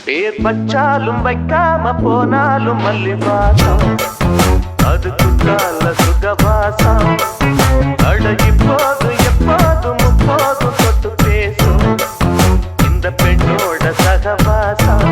பேர் பச்சாலும் வைக்காம போனாலும் மல்லிவாசம் அதுக்குள்ளால சுகவாசம் அழகி போது எப்போதும் முப்போதும் தொட்டு பேசும் இந்த பெண்ணோட சகவாசம்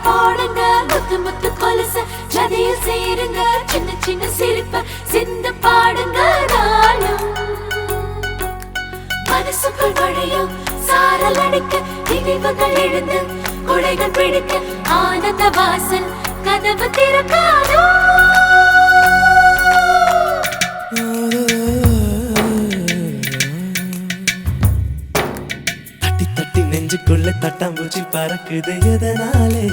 போடுங்க முத்து முத்து கொலுசு ஜதியில் சேருங்க சின்ன சின்ன சிரிப்பு சிந்து பாடுங்க நாளும் மனசுக்குள் வழியும் சாரல் அடிக்க நினைவுகள் எழுந்து குடைகள் பிடிக்க ஆனந்த வாசல் கதவு திறக்காதோ தட்டி தட்டி நெஞ்சுக்குள்ள தட்டாம்பூச்சி பறக்குது எதனாலே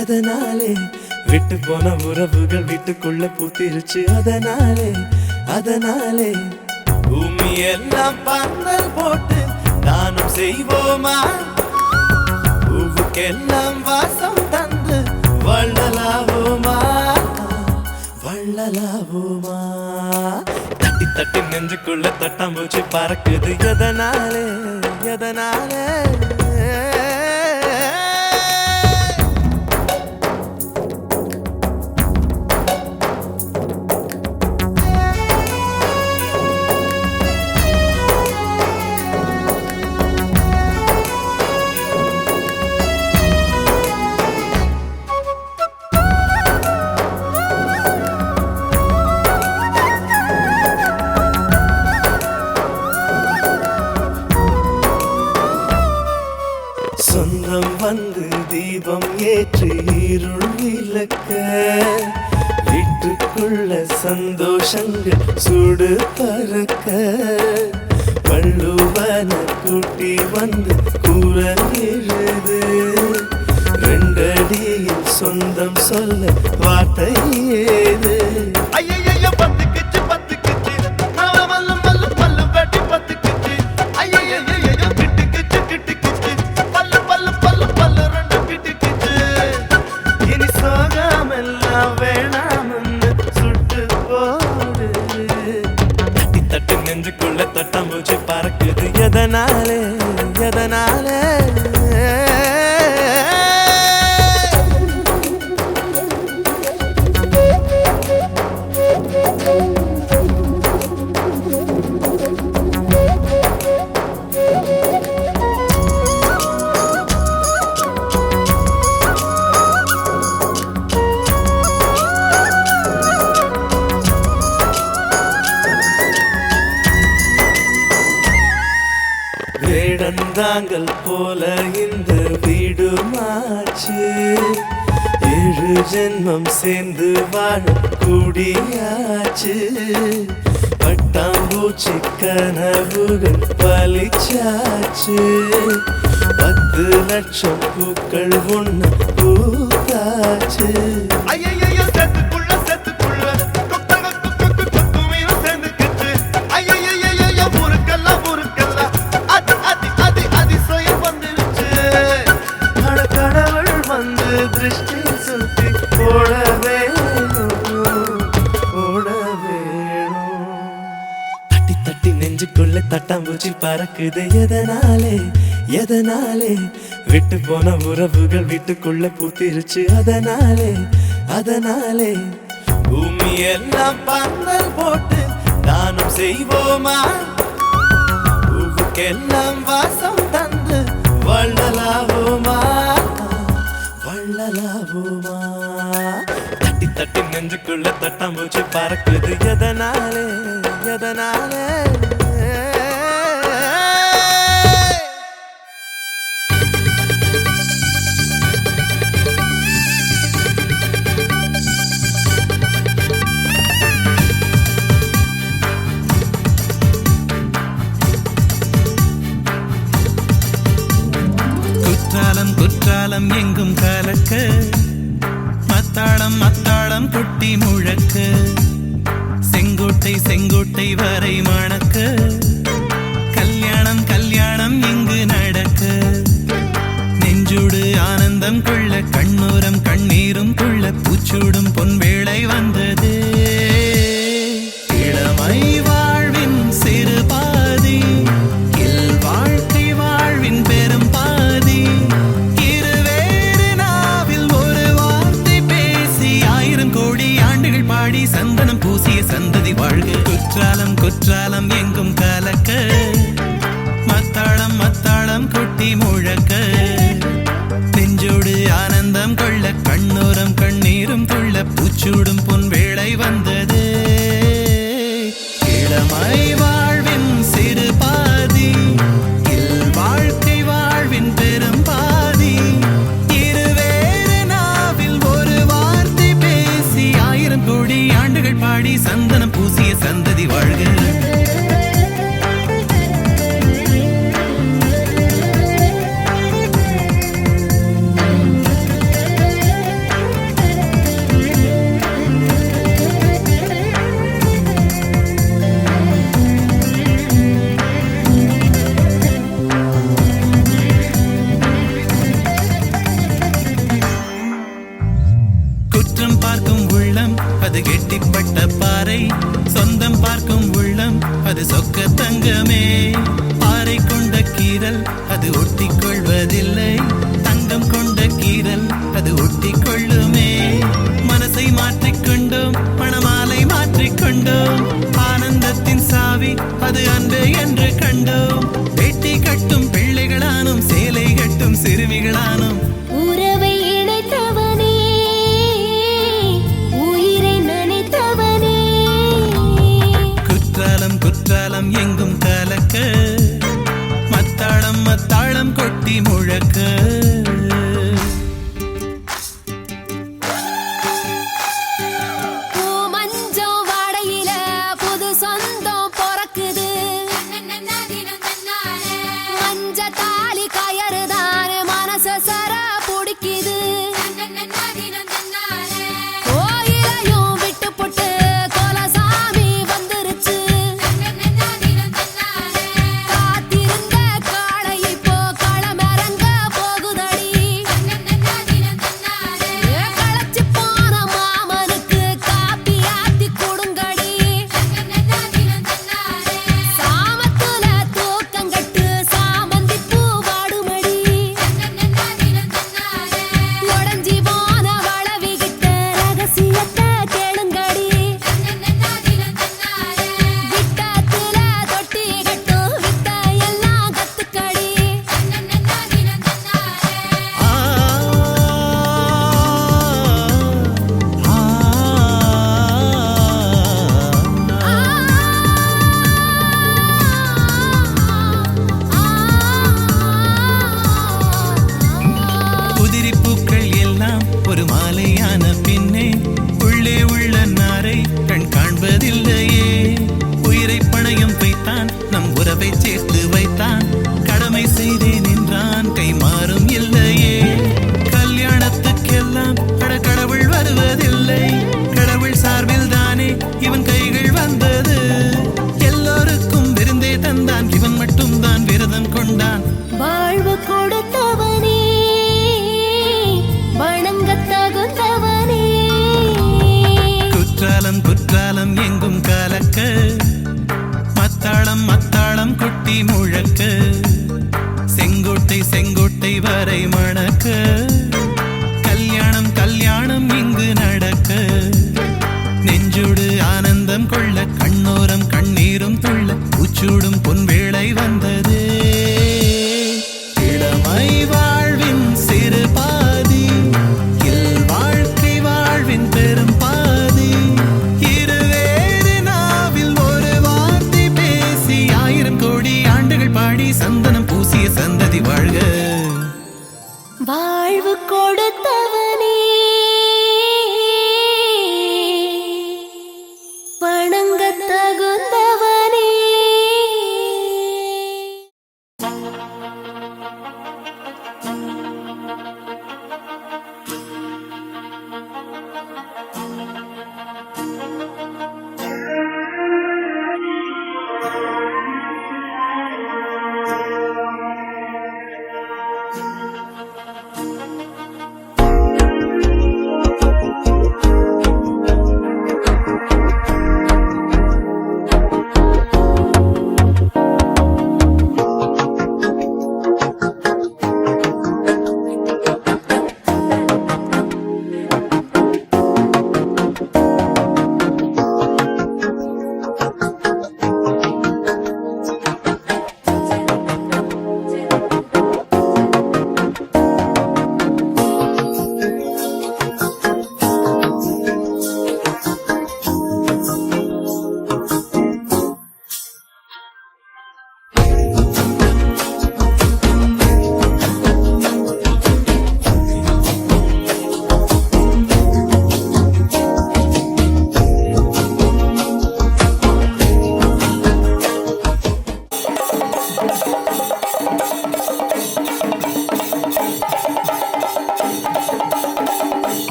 எதனாலே விட்டு போன உறவுகள் வீட்டுக்குள்ள பூத்திருச்சு அதனாலே அதனாலே பூமி எல்லாம் பந்தல் போட்டு தானம் செய்வோமா பூவுக்கெல்லாம் வாசம் தந்து வள்ளலாவோமா வள்ளலாவோமா தட்டி தட்டி நெஞ்சுக்குள்ள தட்டாம்பூச்சி பறக்குது எதனாலே எதனாலே சொந்தம் வந்து தீபம் ஏற்றி இருள் விளக்க வீட்டுக்குள்ள சந்தோஷங்கள் சுடு பறக்க வள்ளுவன கூட்டி வந்து குரல் எழுது ரெண்டடியில் சொந்தம் சொல்ல வார்த்தை ஏது ஐயையோ பத்துக்குச்சு பத்துக்குச்சு மல்ல மல்ல மல்ல வெட்டி பத்துக்குச்சு ஐயையோ கிட்டுக்குச்சு கிட்டுக்குச்சு பல்லு பல்லு பல்லு பல்லு ரெண்டு கிட்டுக்குச்சு இனி சோகமெல்லாம் வேணாம்னு சுட்டு போடு தட்டி தட்டி நெஞ்சுக்குள்ள தட்டாம்பூச்சி பறக்குது எதனாலே எதனாலே வேடந்தாங்கள் போல இந்த வீடு மாச்சு ஏழு ஜென்மம் சேர்ந்து வாழ கூடியாச்சு பட்டாம்பூச்சி கனவுகள் பலிச்சாச்சு 10 லட்சம் பூக்கள் ஒண்ணு பூத்தாச்சு ஐயையோ செத்துக்குள்ள செத்துக்குள்ள கொக்குமீனும் சேர்ந்துக்கிச்சு ஐயையோ ஊருக்கெல்லாம் ஊருக்கெல்லாம் அதிசயம் வந்துருச்சு கடவுள் வந்து திருஷ்டி சுத்தி போட வேணும் போட வேணும் தட்டி தட்டி நெஞ்சுக்குள்ள தட்டாம்பூச்சி பறக்குது எதனாலே எதனாலே விட்டு போன உறவுகள் வீட்டுக்குள்ள பூத்திருச்சு அதனாலே அதனாலே பூமி எல்லாம் பந்தல் போட்டு தானம் செய்வோமா பூவுக்கெல்லாம் வாசம் தந்து வள்ளலாவோமா வள்ளலாவோமா தட்டி தட்டி நெஞ்சுக்குள்ள தட்டாம்பூச்சி பறக்குது எதனாலே எதனாலே குற்றாலம் குற்றாலம் எங்கும் கலக்க மத்தாளம் மத்தாளம் கொட்டி முழக்க செங்கோட்டை செங்கோட்டை வரை மணக்க கல்யாணம் கல்யாணம் இங்கு நடக்க நெஞ்சோடு ஆனந்தம் கொள்ள கண்ணோரம் கண்ணீரும் கொள்ள பூச்சூடும் பொன்வேளை வந்தது இளமை வாழ்வின் சிறு பாதி இல் வாழ்க்கை வாழ்வின் பெரும் பாதி இருவேறு நாவில் ஒரு வார்த்தை பேசி 1000 கோடி ஆண்டுகள் பாடி சந்தனம் பூசிய சந்ததி வாழ்க குற்றாலம் குற்றாலம் எங்கும் கலக்க மத்தாளம் மத்தாளம் கொட்டி முழக்க நெஞ்சோடு ஆனந்தம் கொள்ள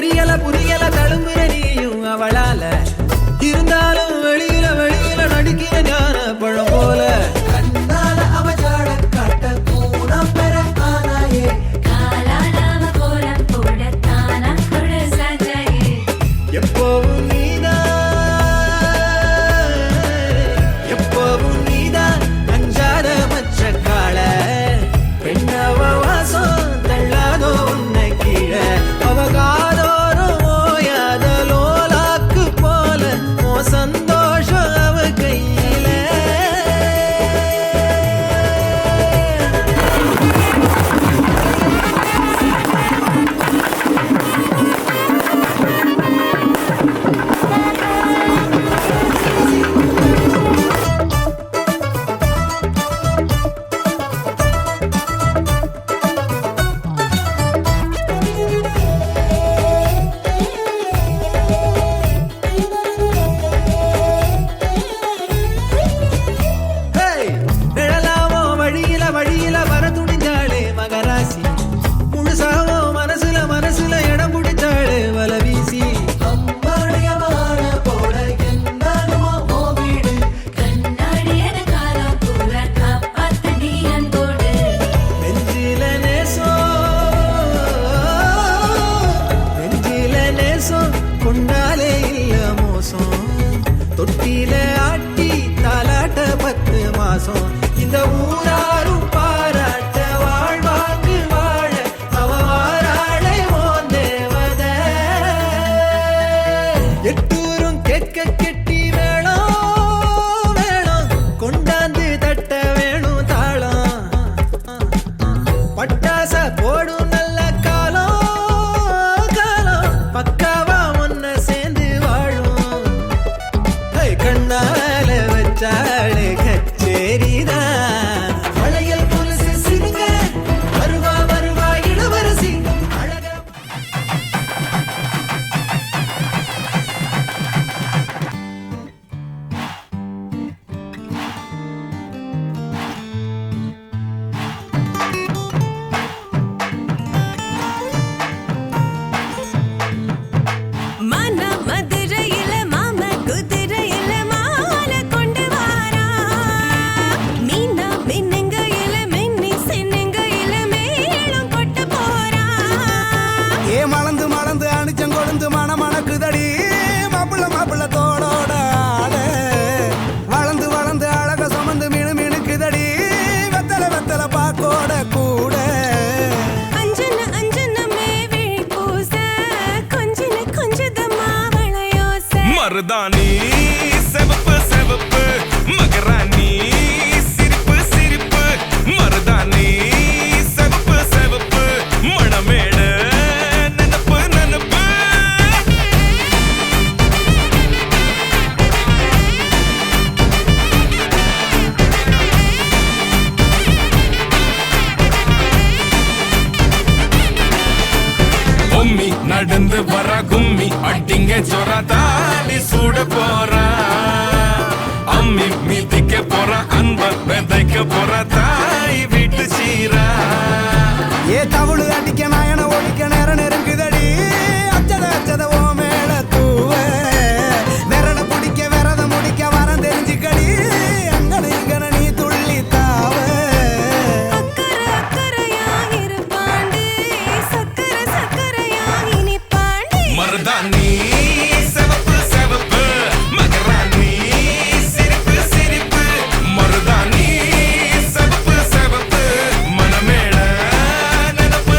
புரியல புரியல தழும்புற நீயும் அவளால இருந்தாலும் வெளியில வெளியில நடிக்கிற ஞான பழம் போல கண்ணால அவஜாட காட்ட கூடம் பெற ஆனாயே காலாலாவ கோலம் போடத்தானா கொடு சஜாயே எப்பவும் நீதான் அஞ்சாத மச்ச கால பெண்ணவ வாசம் தள்ளாதோ உன்னை கீழே அவகாதோறும் ஓயாத லோலாக்கு போல ஓ சந்தோஷம் அவ கையில நிழலாவோ வழியில வழியில வர துணிஞ்சாளே மகராசி முழுசாவோ மனசுல மனசுல இடம் பிடிச்சாளே வல வீசி போட என்னாலுமோ ஓ வீடு கண்ணாடியன காலம் பூரா காப்பாத்த நீ அன்போடு நெஞ்சில நேசம் கொண்டாலே இல்ல மோசம் தொட்டில ஆட்டி தாலாட்ட 10 மாசம் இந்த ஊராரும் பாராட்ட வாழ்வாக்கு வாழ அவ வாராளே ஓன் தேவத எட்டூரும் கேட்க கெட்டி வேணும் வேணும் கொண்டாந்து தட்ட வேணும் தாளம் பட்டாச போடும் நல்ல காலம் காலம் பக்காவா ஒன்ன சேர்ந்து வாழும் கண்ணால வச்சாளே கச்சேரிதான் வளையல் புலசு சிறுங்க வருவா வருவா இளவரசி அழக மன மதுரையில மாம குதிரையில மால கொண்டு வாரா மீனா மின்னுங்கையில மின்னி சின்னுங்கையில மேலும் கொட்ட போறா ஏ மலந்து மலந்து அணிச்சம் கொழுந்து மணக்குதடி மாப்பிள்ள தோளோட ஆட வளர்ந்து வளர்ந்து அழக சுமந்து மினுக்குதடி வெத்தல பாக்கோட கூட அஞ்சன அஞ்சனமே விழி பூச கொஞ்சன கொஞ்சதமா வளையோச மருதாணி செவப்பு செவப்பு மகராணி சிரிப்பு சிரிப்பு மருதாணி செவப்பு செவப்பு மணமேட நனப்பு நனப்பு பொம்மி நடந்து வர கும்மி அட்டிங்க ஜொரா தாலி சூட போறா அம்மி மீதிக்க போறா அன்ப விதைக்க போறா தாய் வீட்டு சீரா ஏ தவுளு அடிக்க நாயன ஒழிக்க நேரம் நெருங்குதடி அச்சத ஓ மேல தூவ விரட பிடிக்க விரத முடிக்க வரம் தெரிஞ்சுக்கடி அங்கன இங்கன நீ துள்ளி தாவ அக்கறை அக்கறையா இருப்பாண்டு சக்கரை சக்கரையா இனிப்பாண்டு மருதாணி செவப்பு செவப்பு மகராணி சிரிப்பு சிரிப்பு மருதாணி செவப்பு செவப்பு மணமேட நனப்பு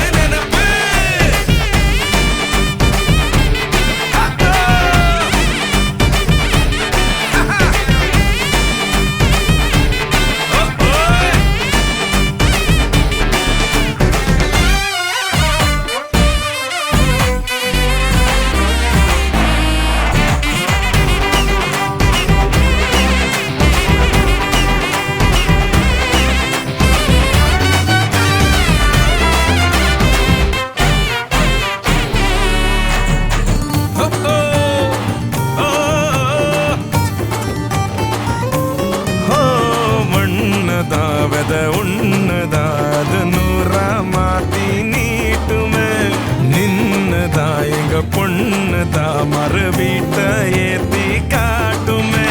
மறு வீட்டை ஏத்தி காட்டுமே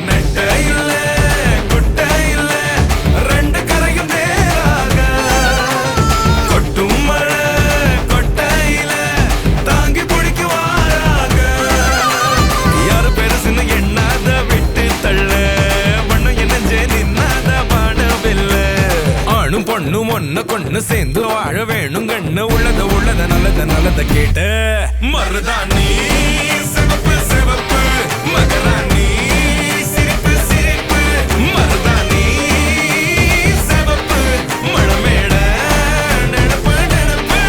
நெட்ட இல்ல குட்ட இல்ல ரெண்டு கரையும் நேராக கொட்டும் மழை கொட்டையில தாங்கி பிடிக்குவாராக யாரு பெருசுன்னு எண்ணாத விட்டு தள்ள பண்ணு என்னஞ்சே நின்னாத பாடவில்ல ஆணும் பொண்ணும் ஒன்ன கொண்டு சேர்ந்து வாழ வேணும் கண்ணு உள்ளத நல்லத கேட்ட மருதாணி சிவப்பு சிவப்பு மகராணி சிரிப்பு சிரிப்பு மருதாணி சிவப்பு மழமேட நினப்பு நினப்பு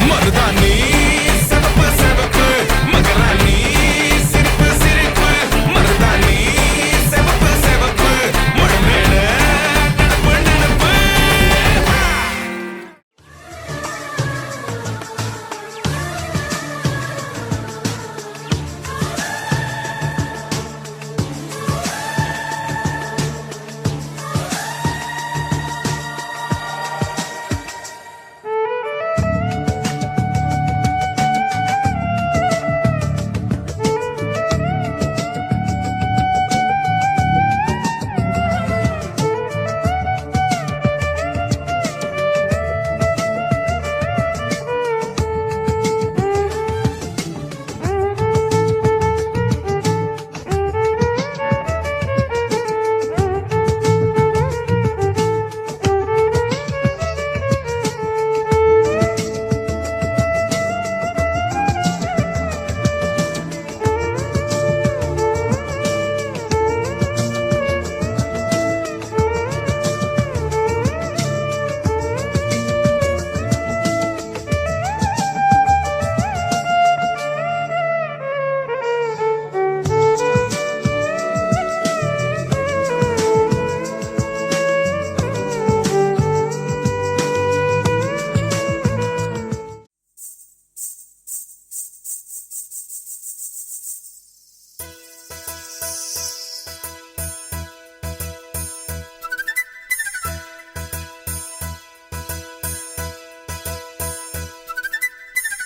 மருதாணி சிவப்பு சிவப்பு மகராணி சிரிப்பு சிரிப்பு மருதாணி சிவப்பு சிவப்பு மழமேட நினப்பு நினப்பு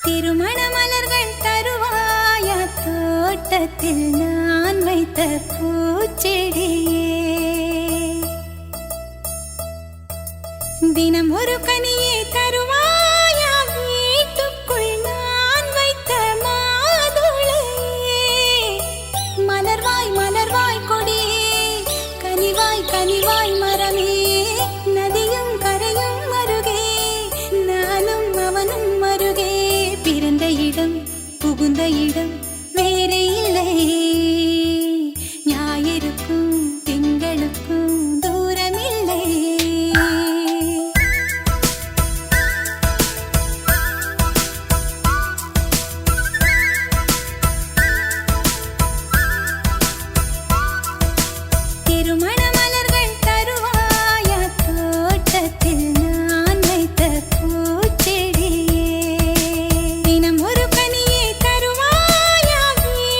திருமண மலர்கள் தருவாயா தோட்டத்தில் நான் வைத்த பூச்செடியே தினம் ஒரு கனியே தருவாயா வீட்டுக்குள் நான் வைத்த மாதுளையே மலர்வாய் மலர்வாய் கொடியே கனிவாய் கனிவாய் மரமே நதியும் கரையும் அருகே நானும் அவனும் அருகே பிறந்த இடம் புகுந்த இடம் வேறே இல்லை ஞாயிறுக்கும் திங்களுக்கும் தூரமில்லை திருமண மலர்கள் தருவாயா தோட்டத்தில் நான் வைத்த பூச்செடியே தினம் ஒரு கனியே தருவாயா வீட்டுக்குள்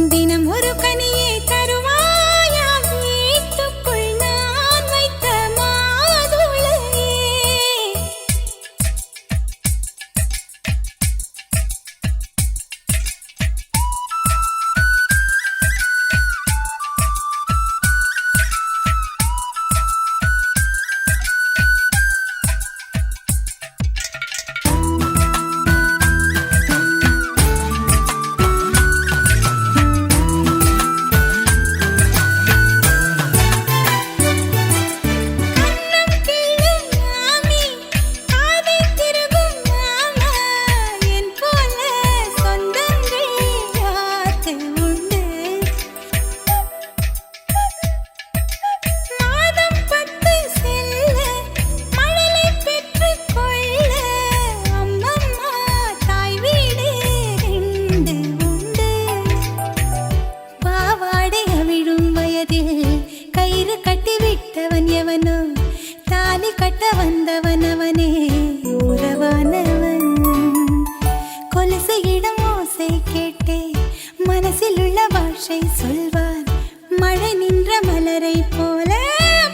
தினம் ஒரு கனியை தருவாயா வீட்டுக்குள் நான் வைத்த மாதுளையே கயிறு கட்டி விட்டவன் எவனோ தாலி கட்ட வந்தவன் அவனே உறவானவன் கொலுசு இடம் ஓசை கேட்டே மனசில் உள்ள பாஷை சொல்வான் மழை நின்ற மலரை போல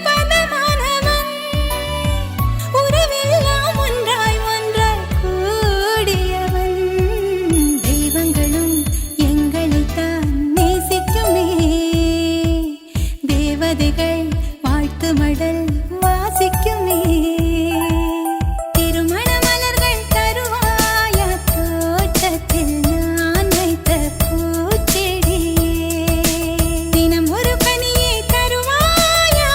பதமானவன் உறவெல்லாம் ஒன்றாய் ஒன்றாய் கூடியவன் தெய்வங்களும் எங்களைத்தான் நேசிக்குமே தேவதைகள் வாழ்த்து மடல் வாசிக்குமே திருமண மலர்கள் தருவாயா தோட்டத்தில் நான் வைத்த பூச்செடியே தினம் ஒரு கனியை தருவாயா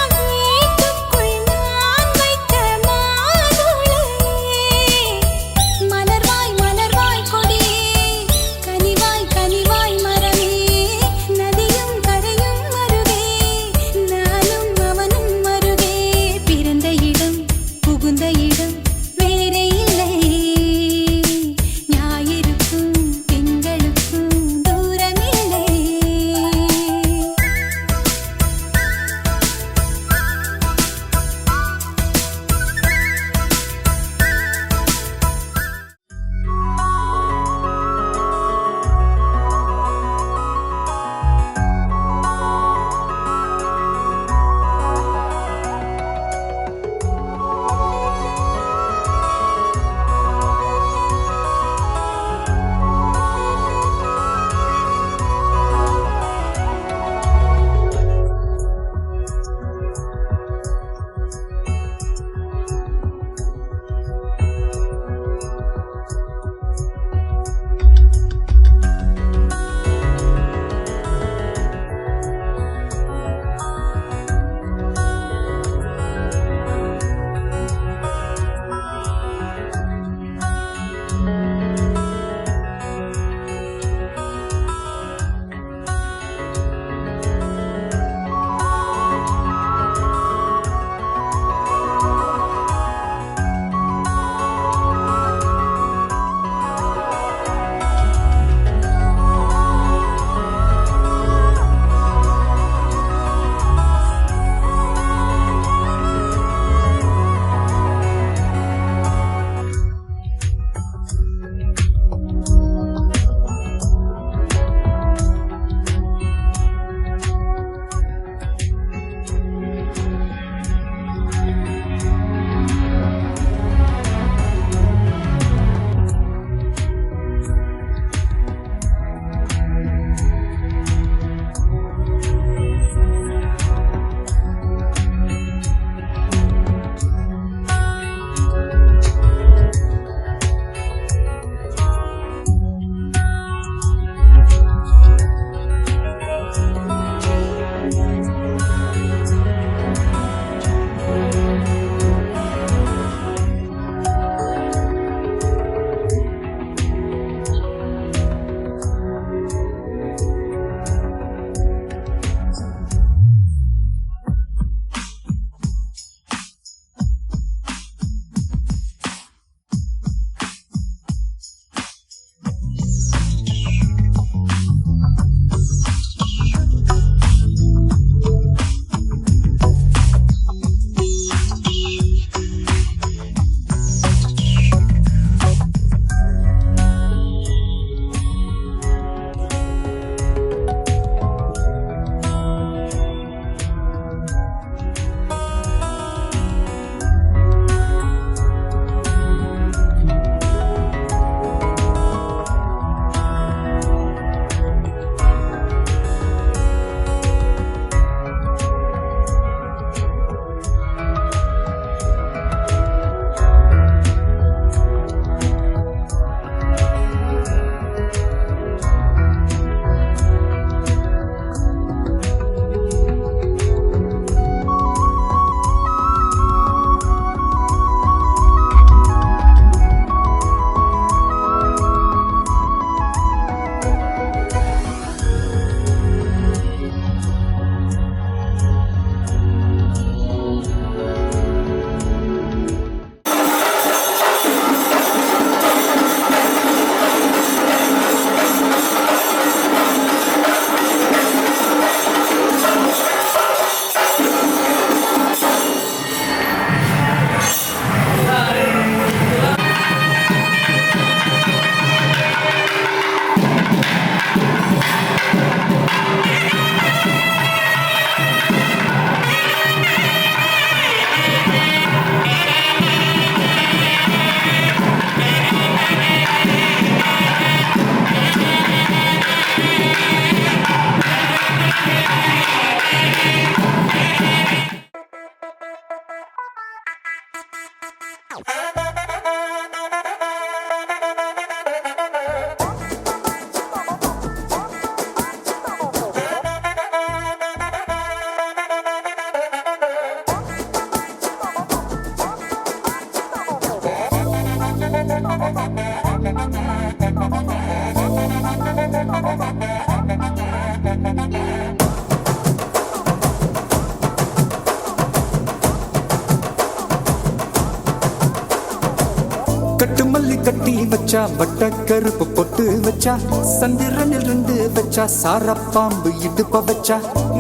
கட்டு மல்லி கட்டி வச்சா வட்ட கருப்பு பொட்டு வச்சா சந்திரனில் ரெண்டு வச்சா சார பாம்பு இடுப்ப வச்சா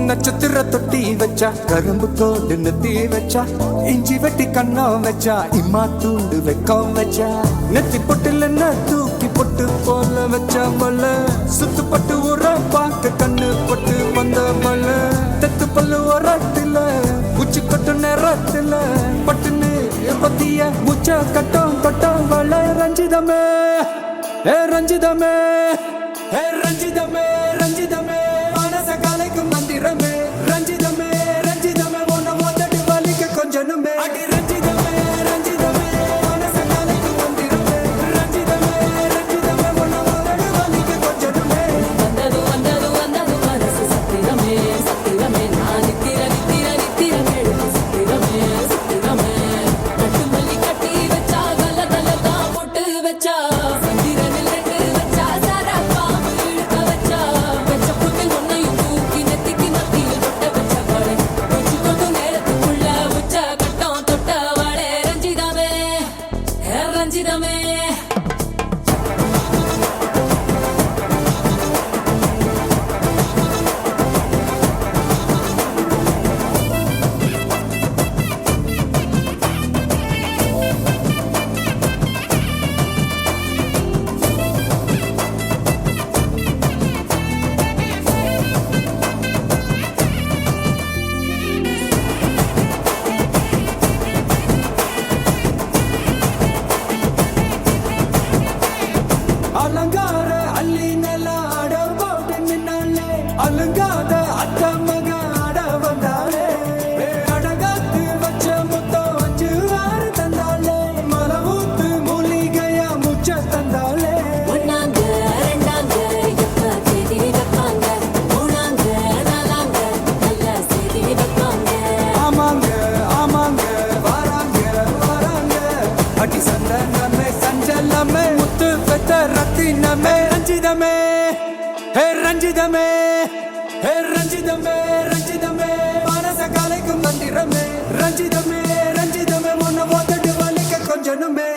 நட்சத்திர தொட்டி வச்சா கரும்பு கோடு நெத்தி வச்சா இஞ்சி வெட்டி கண்ணம் வச்சா இம்மா தூண்டு வெக்கம் வச்சா நெத்தி பொட்டுல தூக்கி பொட்டு போல வச்சா மல்ல சுத்து பட்டு உர பார்க்க கண்ணு பொட்டு வந்த மல்ல தெத்து பல்லு ஒரத்துல உச்சி கொட்டு நேரத்துல பட்டுன்னு பத்திய முச்ச கட்டம் கட்டம் வள ரஞ்சிதமே ஏ ரஞ்சிதமே ஏ ரஞ்சிதமே ரஞ்சிதமே மனச கலைக்கும் மந்திரமே ரஞ்சிதமே ரஞ்சிதமே உன்னை மொத்தடி வலிக்க கொஞ்சனுமே அடி ரஞ்சிதமே ரஞ்சிதமே மனச கலைக்கும் மந்திரமே ரஞ்சிதமே ரஞ்சிதமே உன்னை மொத்தடி வலிக்க கொஞ்சனுமே வந்தது வந்தது வந்தது மனசு சத்திரமே சத்திரமே நான் நித்திர நித்திர நித்திர கேடு சத்திரமே சத்திரமே கட்டு மல்லி கட்டி வச்சா கல கல தான் போட்டு வச்சா சந்திரனில் ரெண்டு வச்சா சாரா பாம்பு இழுக்க வச்சா வச்ச புட்டில் ஒன்னையும் தூக்கி நெத்திக்கு மத்தியில் தொட்ட வச்ச வாழை உச்சி கொண்டு நேரத்துக்குள்ள உச்ச கட்டம் தொட்ட வாழை ரஞ்சிதமே ரஞ்சிதமே அலங்கார அள்ளி நில ஆட போட்டு நின்னாலே அலங்காத அத்த மக ஆட வந்தாலே அடகாத்து வச்ச முத்தம் வச்சு ஆறு தந்தாலே மலவூத்து மூலிகையா முச்ச தந்தாலே ஒன்னாங்க ரெண்டாங்க எப்ப தேதி வைப்பாங்க மூணாங்க நாலாங்க நல்ல செய்தி வைப்பாங்க ஆமாங்க ஆமாங்க வராங்க வராங்க அடி சந்தனமே சஞ்சலமே முத்து பெத்த ரத்தினமே ரஞ்சிதமே ஹே ரஞ்சிதமே ஹே ரஞ்சிதமே ரஞ்சிதமே மனச கலைக்கும் மந்திரமே ரஞ்சிதமே ரஞ்சிதமே உன்னை மொத்தடி வலிக்க கொஞ்சனுமே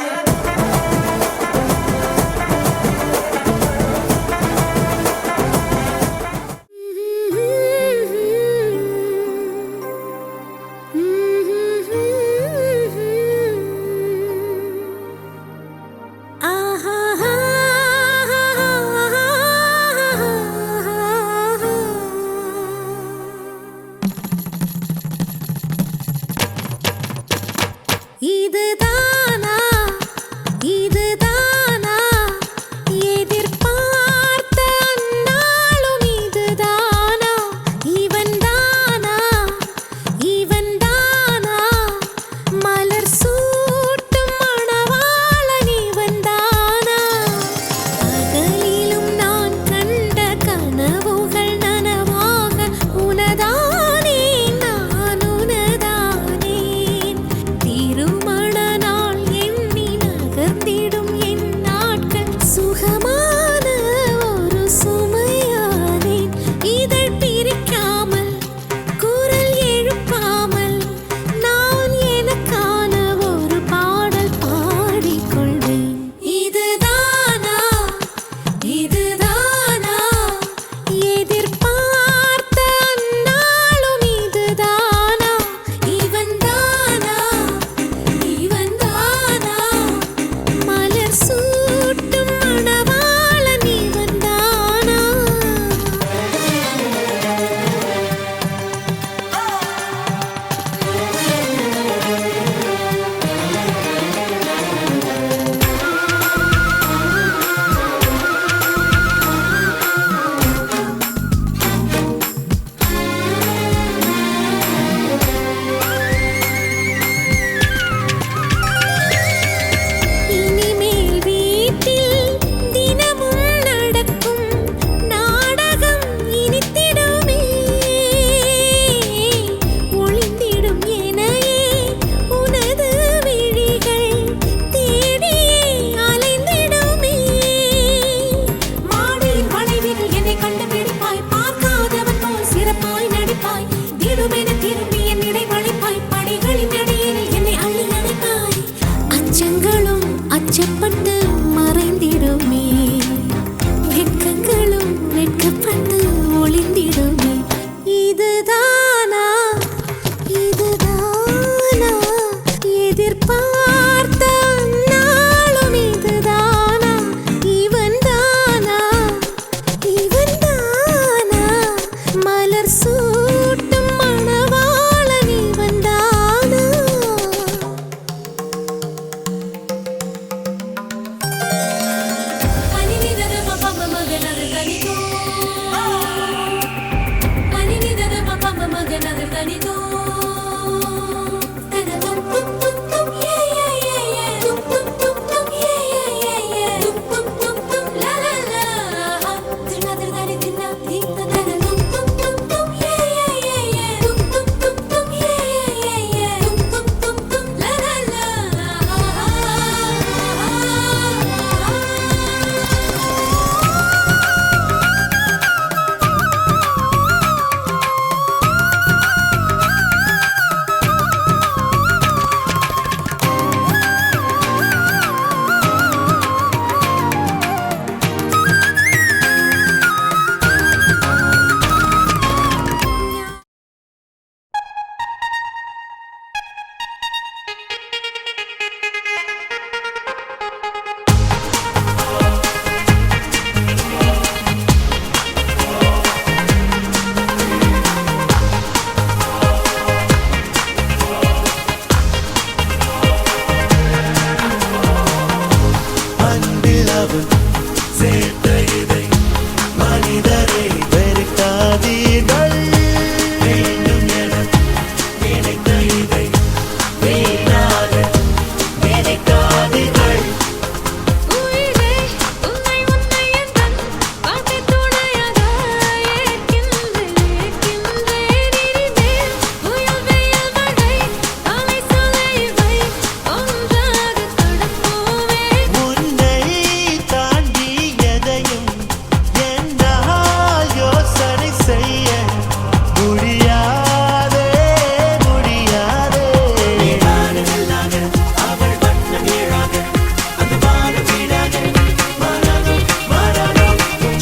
சேர்த்த இதை மனிதரை வெறுக்காதீர்கள் வேண்டும் என நினைத்த இதை வீணாக நினைக்காதீர்கள் உயிரே உன்னை உன்னை எந்தன் வாழ்க்கை துணையாக ஏற்கின்றேன் இனிமேல் புயல் வெயில் மழை அலை சொலை இவை ஒன்றாக கடப்போமே உன்னை தாண்டி எதையும் என்னால் யோசனை செய்ய முடியாதே முடியாதே அவள் வண்ணம் ஏழாக அந்த வான வீடாக மாறாதோ மாறாதோ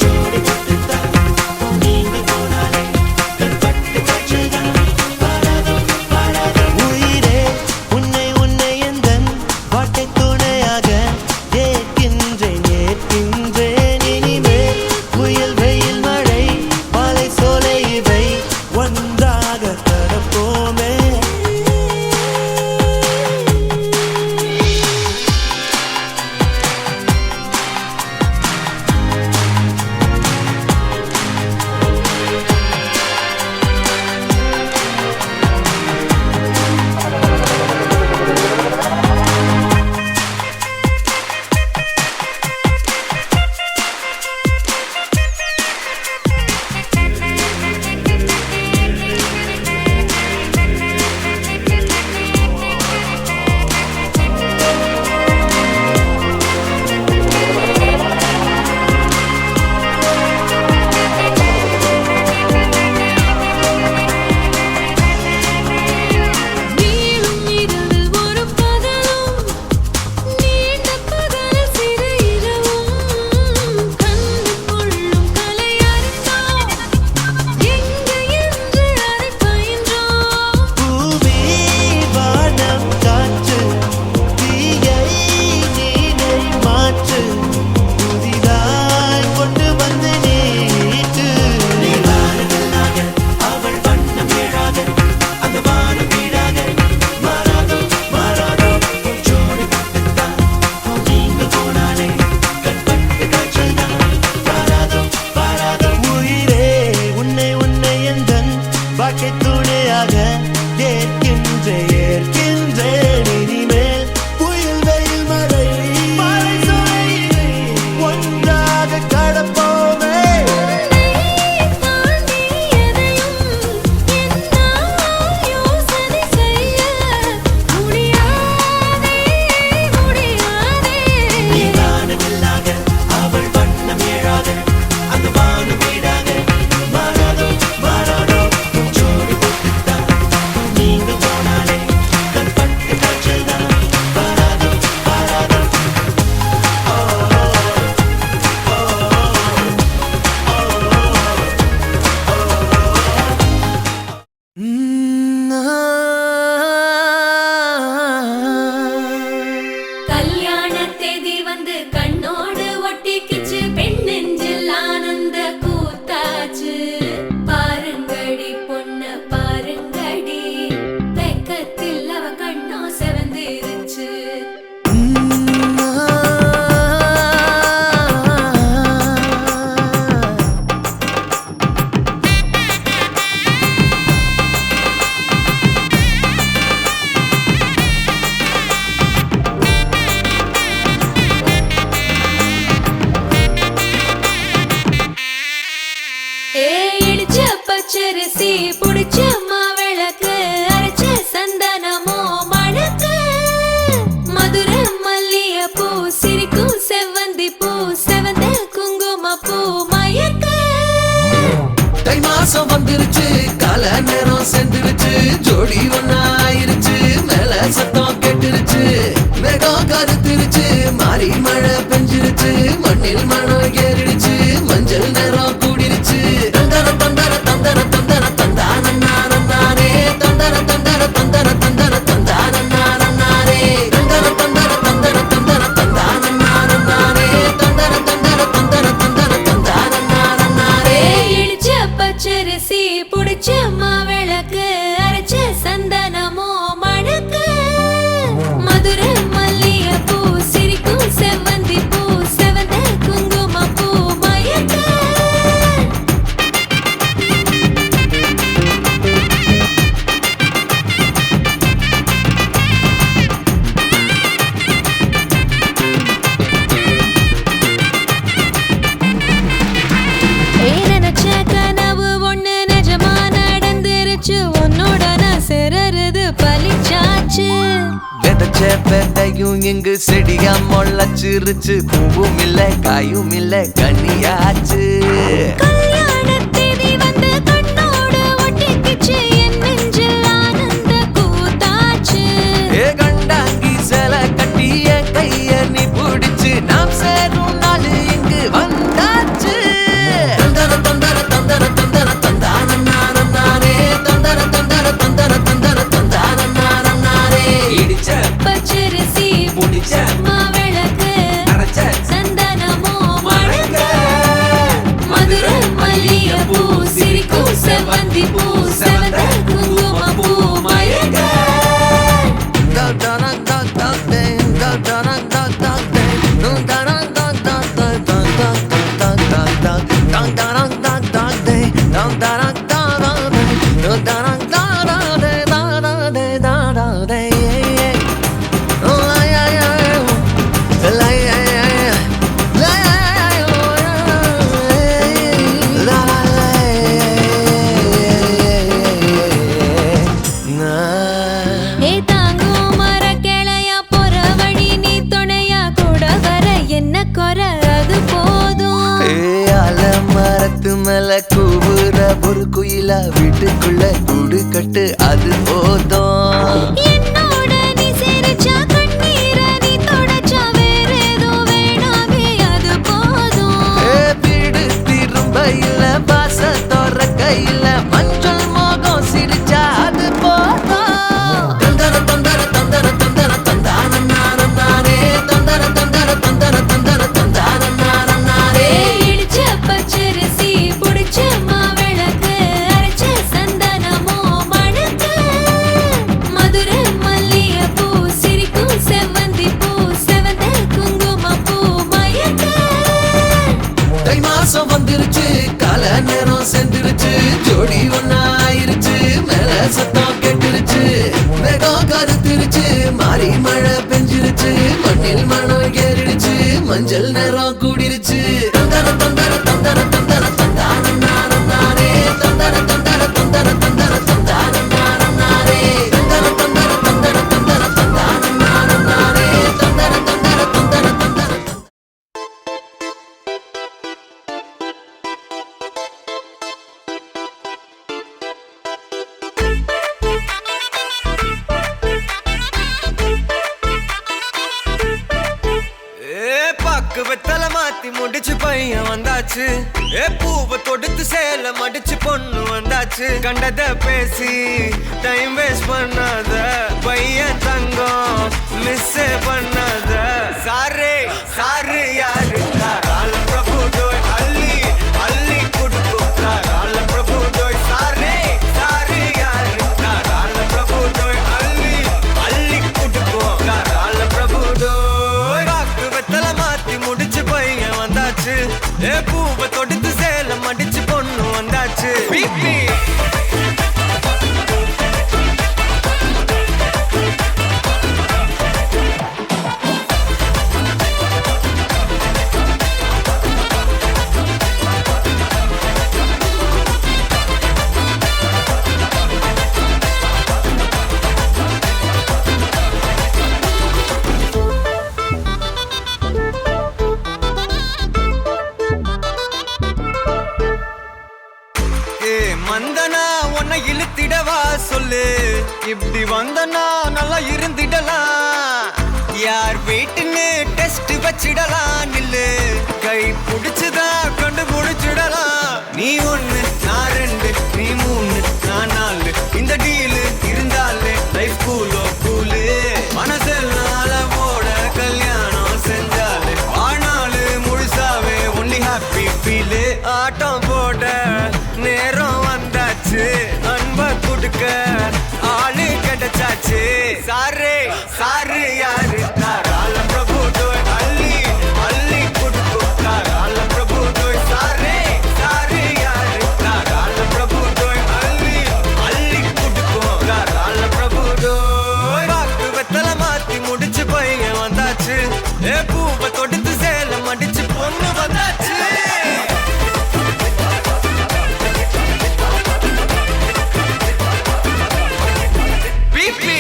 ஜோடி பட்டுத்தான் நீங்க போனாலே கண்பட்டு காய்ச்சல்தான் பாராதோ பாராதோ உயிரே உன்னை உன்னை எந்தன் வாட்டை துணையாக ஏற்கின்றேன் ஏற்கின்றேன் இனிமேல் புயல் வெயில் மழை மாலை சோலை இவை ஒன்றாக கடப்போமே நீளும் இரவில் ஒரு பகலும் நீண்ட பகல் சிறு இரவும் கண்டு கொள்ளும் கலை அறிந்தோம் எங்கு என்று அதை பயின்றோம் பூமி வானம் காற்று தீயை நீனை மாற்று புதிதாய் கொண்டு வந்து நீட்டு அவள் வண்ணம் ஏழாக அந்த வான வீடாக மாறாதோ மாறாதோ ஜோடி பட்டுத்தான் நீங்க போனாலே கண்பட்டு காய்ச்சல்தான் பாராதோ பாராதோ உயிரே உன்னை உன்னை எந்தன் வாழ்க்கை துணையாக ஏற்கின்றேன் ஏற்கின்றேன் இனிமேல் புயல் வெயில் மழை மழை சோலை ஒன்றாக கடப்போமே தாண்டி எதையும் என்னால் யோசனை செய்ய முடியாதே முடியாதே வானவில்லாக அவள் வண்ணம் ஏழாக அந்த வான வீடாக மாறாதோ மாறாதோ ஜோடி பட்டுத்தான் நீங்க போனாலே கண்பட்டு காய்ச்சல்தான் பாராதோ பாராதோ கல்யாண தேதி வந்து கண்ணோடு ஒட்டிக்கிச்சு பெண் நெஞ்சில் ஆனந்த கூத்தாச்சு பாருங்கடி பொண்ண பாருங்கடி வெக்கத்தில் அவ கண்ணோ செவந்திருச்சு இடிச்ச பச்சரிசி புடிச்ச மாவிளக்கு அரைச்ச சந்தனமோ மணக்கு மதுர மல்லிய பூ சிரிக்கும் செவ்வந்தி பூ செவந்த குங்கும பூ மயக்க தை மாசம் வந்துருச்சு கால நேரம் சென்றுருச்சு ஜோடி ஒன்னாயிருச்சு மேல சத்தம் கேட்டுருச்சு மேகம் கருத்துருச்சு மாறி மழை பெஞ்சிருச்சு மண்ணில் மனம் ஏறிடுச்சு மஞ்சள் நேரம் கூடிருச்சு தந்தர தந்தர தந்தர தந்தர தந்தானே தந்தர தந்தர தந்தர தந்தர தந்தானே தந்தர தந்தர தந்தர தந்தர தந்தானே தந்தர தந்தர தந்தர தந்தர தந்தானே இடிச்ச பச்சரிசி புடிச்ச மாவிளக்கு அரைச்ச சந்தனமோ மணக்கு மதுர மல்லிய பூ சிரிக்கும் செவ்வந்தி பூ செவந்த குங்கும விதையும் இங்கு செடியா முளைச்சிருச்சு. பூவும் இல்ல காயும் இல்ல கனியாச்சு. கல்யாணத்தேதி வந்து கண்ணோடு ஒட்டிக்கிச்சு, என் நெஞ்சில் ஆனந்த கூத்தாச்சு. ஏ கண்டாங்கி சில கட்டி என் கைய நீ பிடிச்சு, நாம் சேரும் நாள் இங்கு வந்தாச்சு. தந்தர தந்தர தந்தர தந்தர தந்தானே தந்தர தந்தர தந்தர தந்தர தந்தானே. இடிச்ச பச்சரிசி முடிச்ச மாவிளக்கு அரைச்ச சந்தனமோ மணக்க, மதுரை மல்லிகைப்பூ சிரிக்கும் செவ்வந்தி பூ செவந்த குங்குமப்பூ மயக்க. ஏ தாங்கும் மரக்கிளையா போற வழி நீ துணையா கூட வர என்ன குறை அது போதும். மரத்து மேல கூவுற ஒரு குயிலா வீட்டுக்குள்ள கூடு கட்டு அது போதும். என்னோட நீ சிரிச்சா கண்ணீர நீ தொடச்சா வேற ஏதோ வேணாமே அது போதும். வீடு திரும்ப இல்ல பாச தோற கையில மஞ்சள் மோகம் சிரிச்சா அது போதும். தந்தர தந்தர தந்தர தந்தர தந்தானே தந்தர தந்தர தந்தர தந்தர தந்தானே. இடிச்ச பச்சரிசி புடிச்ச மாவிளக்கு அரைச்ச சந்தனமோ மணக்க, மதுரை மல்லிகைப்பூ சிரிக்கும் செவ்வந்தி பூ செவந்த குங்குமப்பூ மயக்க. தை மாசம் வந்துருச்சு, கால நேரம் சென்றுருச்சு, ஜோடி ஒன்னா ஆயிருச்சு, மேல சத்தம் கேட்டுருச்சு, மேகம் கருத்துருச்சு, மாறி மழை பெஞ்சிருச்சு, மண்ணில் மனம் ஏறிடுச்சு, மஞ்சள் நேரம் கூடிருச்சு. தந்தர தந்தர தந்தர தந்தர தந்தானே தந்தர தந்தர தந்தர தந்தர தந்தானே தந்தர தந்தர தந்தர தந்தர தந்தானே தந்தர தந்தர தந்தர தந்தர. பாக்கு வெத்தல மாத்தி முடிச்சு பையன் வந்தாச்சு. பூவை தொடுத்து சேல மடிச்சு பொண்ணு வந்தாச்சு. கண்டத பேசி டைம் வேஸ்ட் பண்ணாத பையன் தங்கம் மிஸ் பண்ணாத. சாரே சாரு யாரு கால பிரபு தோய் அள்ளி அள்ளி குடுக்கும் கால பிரபு தோய். சாரே சாரு யாரு கால பிரபு தோய் அள்ளி அள்ளி குடுக்கும் கால பிரபு தோய். பாக்கு வெத்தல மாத்தி முடிச்சு பையன் வந்தாச்சு. பூவை தொடுத்து சேல மடிச்சு பொண்ணு வந்தாச்சு. பிபி மந்தனா உன்னை இழுத்திடவா சொல்லு, இப்படி வந்தனா நல்லா இருந்திடலாம். யார் வீட்டுன்னு டெஸ்ட் வச்சிடலாம் நில்லு, கை புடிச்சுதா கண்டு முடிச்சிடலாம். நீ ஒண்ணு நான் ரெண்டு நீ மூணு நான் நாலு, இந்த டீலு இருந்தாலே லைஃப் கூலோ கூலு. மனசெல்லாம் அளவோட கல்யாணம் செஞ்சாலே ஆனாலு முழுசாவே ஒன்லி ஹாப்பி ஃபீலு. ஆட்டம் போட நேரம் வந்தாச்சு, அன்ப கொடுக்க ஆளு கிடைச்சாச்சு. சாரே சாரு யாரு கால பிரபு தோய் அள்ளி அள்ளி குடுக்கும் கால பிரபு தோய். சாரே சாரு யாரு கால பிரபு தோய் அள்ளி அள்ளி குடுக்கும் கால பிரபு தோய். பாக்கு வெத்தல மாத்தி முடிச்சு பையன் வந்தாச்சு. பூவை தொடுத்து சேல மடிச்சு பொண்ணு வந்தாச்சு. பிபி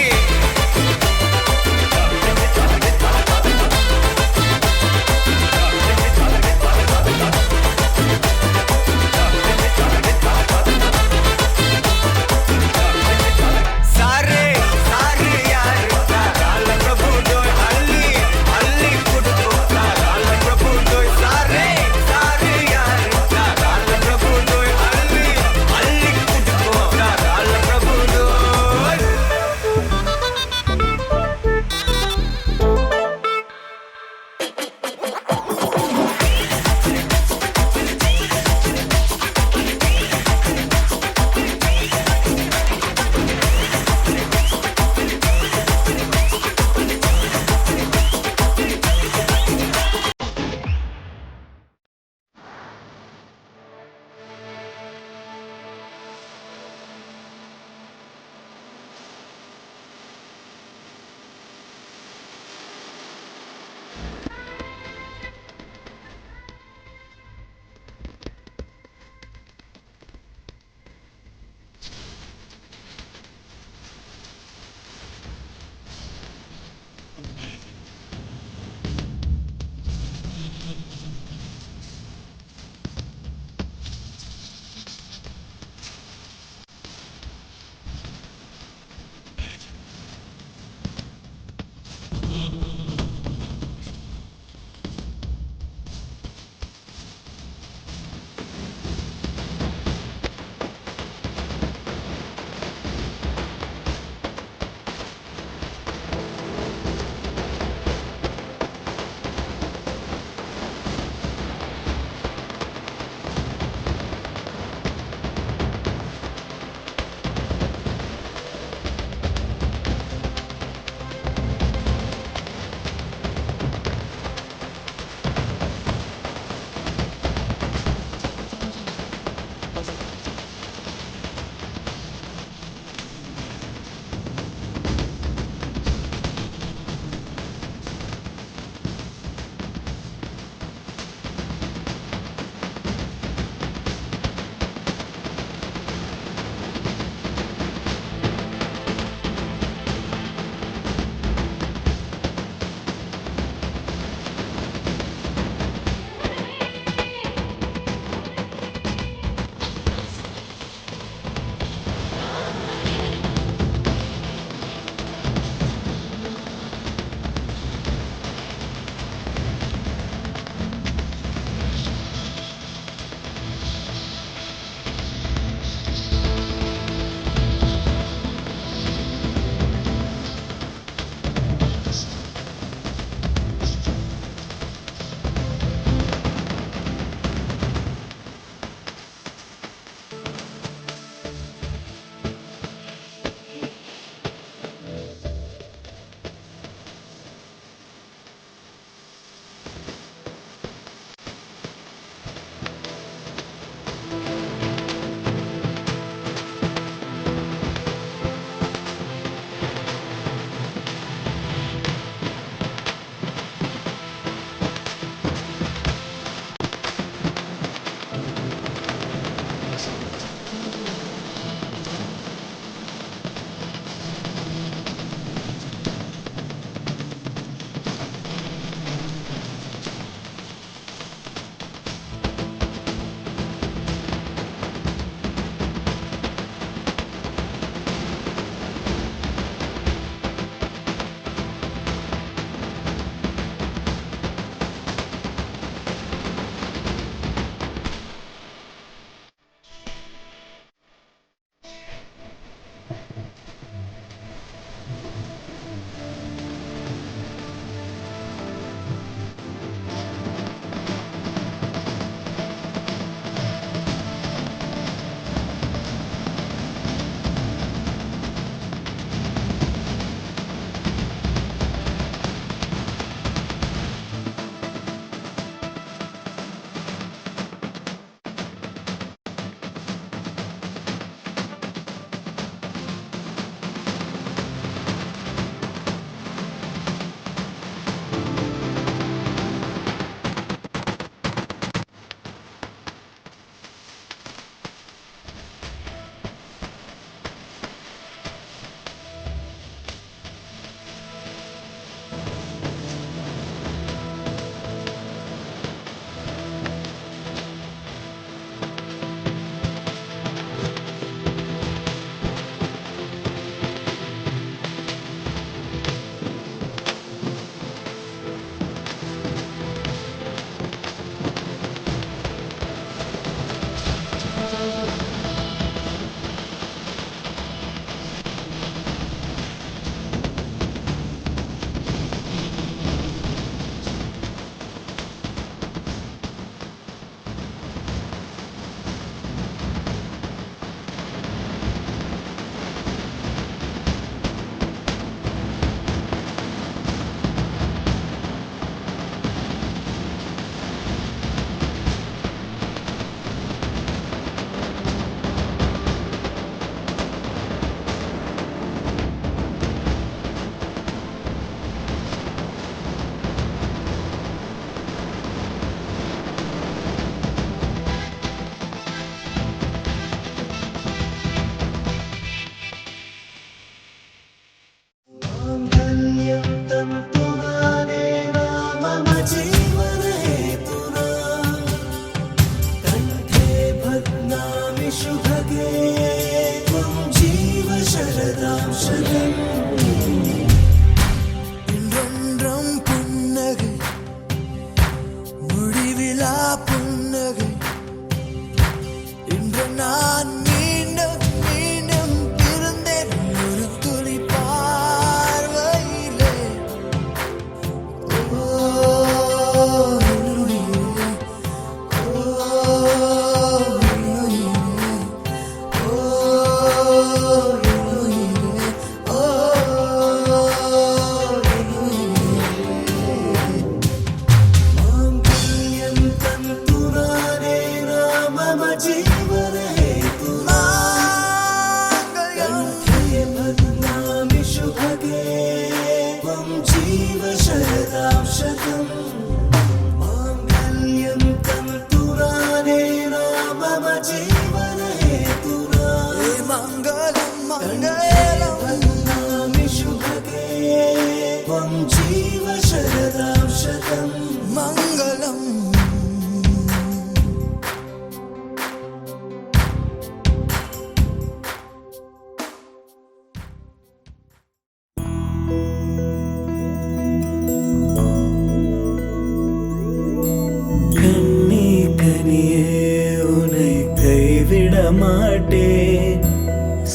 மாட்டேன்.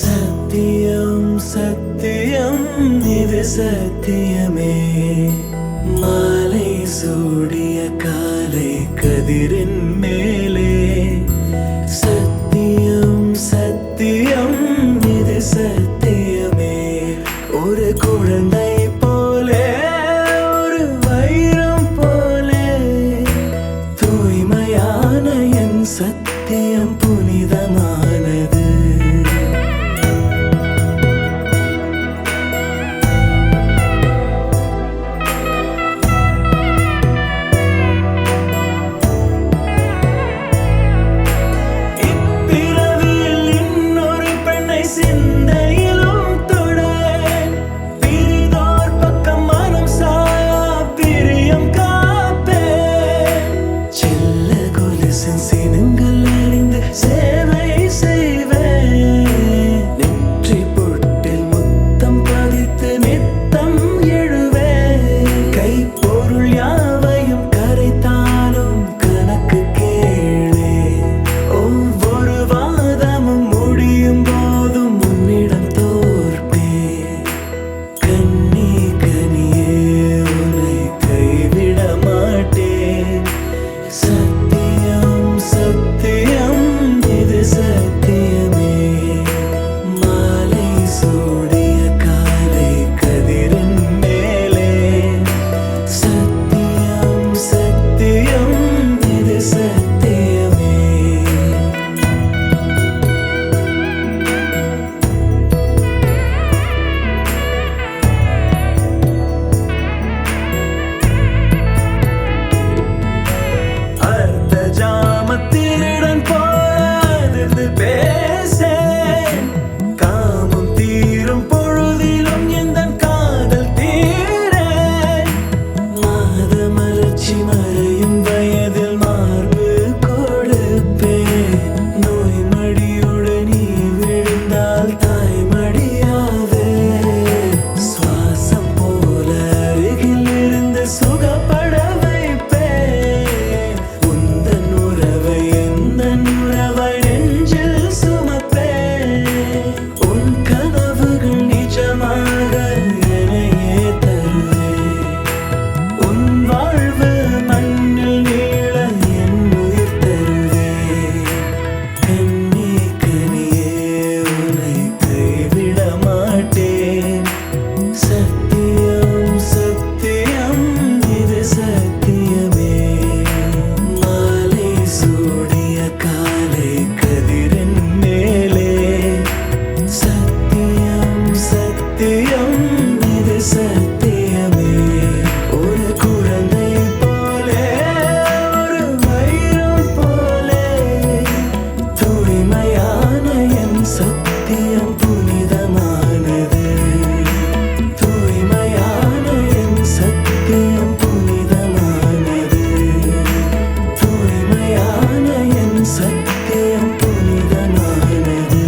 சத்தியம் சத்தியம் இது சத்தியமே. மாலை சூடிய காலை கதிரின் மேலே. சத்தியம் சத்தியம் இது சத்தியமே. ஒரு குழந்தை போலே ஒரு வைரம் போலே தூய்மையான என் சத்தியம் புனிதமானது. இப்பிறவியில் இன்னொரு பெண்ணை சிந்தையிலும் தொட. பிரிதோர் பக்கம் மனம் சாயா பிரியம் காப்பேன். செல்ல கொலுசின் சினங்கள் அறிந்து சேவை செய்வேன். நெற்றி பொட்டில் முத்தம் பதித்து நித்தம் எழுவேன். கைப்பொருள் யாவையும் கரைத்தாலும் கணக்கு கேளே. ஒவ்வொரு வாதமும் முடியும் போதும் உன்னிடம் தோற்பேன். கண்ணி கனியே உன்னை கைவிட மாட்டேன். சத்தியம் சத்தியம் இது சத்தியமே. மாலை சூடிய காலை கதிரின் மேலே. சத்தியம் சத்தியம் இது சத்தியமே. அர்த்த ஜாமத்திருடன் போதிர்ந்து பேசேன். காமம் தீரும் பொழுதிலும் எந்தன் காதல் தீரேன். மாத மலர்ச்சி மறையும் வயதில் மார்பு கொடுப்பேன். நோய் மடியுடன் நீ விழுந்தால் தாய் மடியாவே. சுவாசம் போல அருகில் இருந்து சுகப்பட வைப்பேன். உந்தன் உறவை எந்தன் உறவை நெஞ்சில் சுமப்பேன். உன் கனவுகள் நிஜமாக என்னையே தருவேன். உன் வாழ்வு மண்ணில் நீள என் உயிர் தருவேன். கண்ணி கனியே உன்னை கைவிட மாட்டேன். சத்தியம் சத்தியம் இது சத்தியமே. மாலை சூடிய காலை கதிரின் மேலே. சத்தியம் சத்தியம் இது சத்தியமே. ஒரு குழந்தை போலே ஒரு வைரம் போலே தூய்மையான என் சத்தியம் புனிதமானது. தூய்மையான என் சத்தியம் புனிதமானது. தூய்மையான என் சத்தியம் புனிதமானது.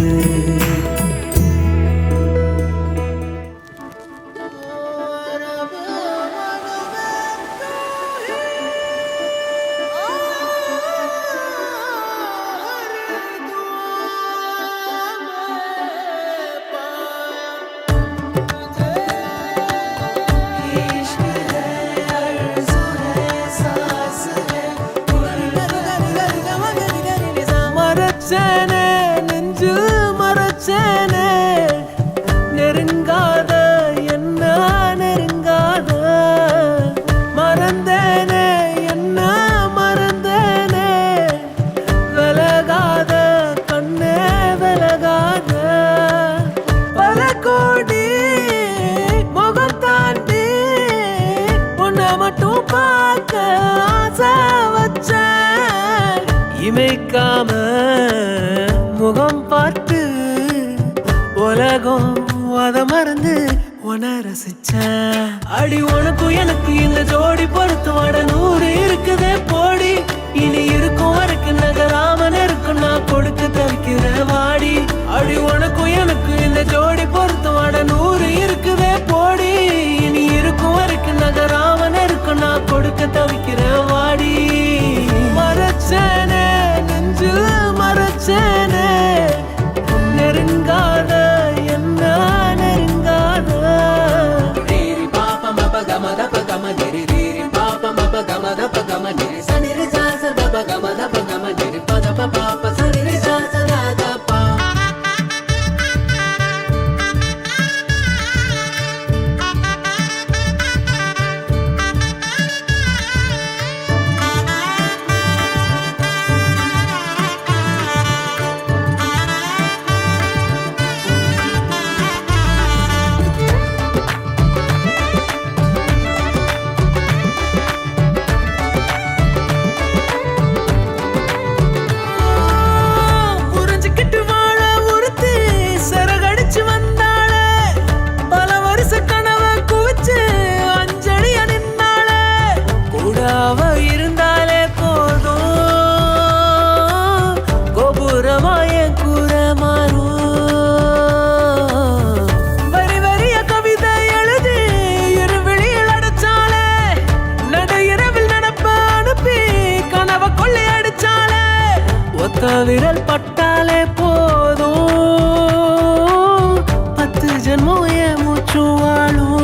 மறைச்சேனே நெஞ்சில் மறைச்சேனே. நெருங்காத என்ன நெருங்காத. மறந்தேனே என்ன மறந்தேனே. விலகாத கண்ணே விலகாத. பல கோடி முகம் தாண்டி உன்னை மட்டும் பார்க்க ஆசை வச்சேன். இமைக்காம முகம் பார்த்து உலகம் அத மறந்து உன ரசிச்சேன். அடி உனக்கும் எனக்கு இந்த ஜோடி பொருத்தமாட 100 இருக்குதே போடி. இனி இருக்கும் வரைக்கும் நகராமன் இருக்கும் நான் கொடுக்க தவிக்கிற வாடி. அடி உனக்கும் எனக்கு இந்த ஜோடி பொருத்தமாட 100 இருக்குதே போடி. இனி இருக்கும் வரைக்கும் நகராமன் இருக்கும் நான் கொடுக்க தவிக்கிற வாடி. மறைச்சேனே நெஞ்சில் மறைச்சேனே. ஓரமா என் கூற மாறும். வரி வரிய கவிதை எழுதி இரு விழியில் அடைச்சாலே, நடு இரவில் நடப்ப அனுப்பி கனவ கொள்ளை அடிச்சாலே, ஒத்த விரல் பட்டாலே போதும் 10 ஜென்மம் என் மூச்சு வாழும்.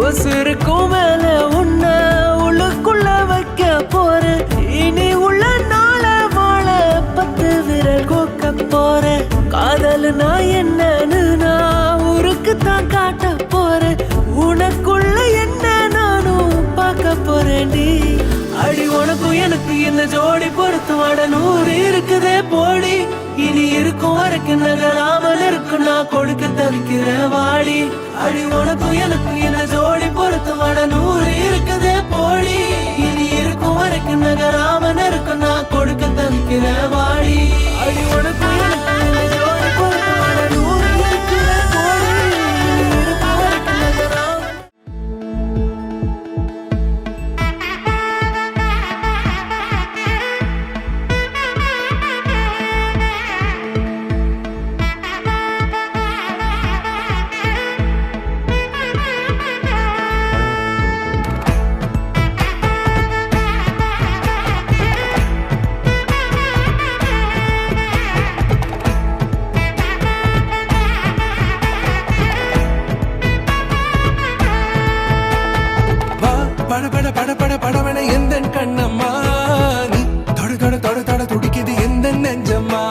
உசுருக்கும் மேல உன்ன உள்ளுக்குள்ள வைக்க போறேன். இனி உள்ள நாள வாழ 10 விரல் கோக்க போறேன். காதல் நான் என்னன்னு நான் ஊருக்கு தான் காட்ட போறேன். உனக்குள்ள என்ன நானும் பார்க்க போறேன்டி. அடி உனக்கும் எனக்கு இந்த ஜோடி பொருத்தமாட 100 இருக்குதே போடி. இனி இருக்கும் வரைக்கும் நகராமல் இருக்கும் நான் கொடுக்க தவிக்கிற வாடி. அடி உனக்கும் எனக்கு இந்த ஜோடி பொருத்தமாட 100 இருக்குதே போடி. இனி இருக்கும் வரைக்கும் நகராமல் இருக்கும் நான் கொடுக்க தவிக்கிற வாடி. அடி உனக்கும் எனக்கு இந்த ஜோடி பொருத்தமாட 100 இருக்குதே போடி. இனி இருக்கும் வரைக்கும் நகராமல். பட பட பட பட படவன எந்த கண்ணம்மா, நீ தொட தொட தொட தொட துடிக்குது எந்த நெஞ்சம்மா.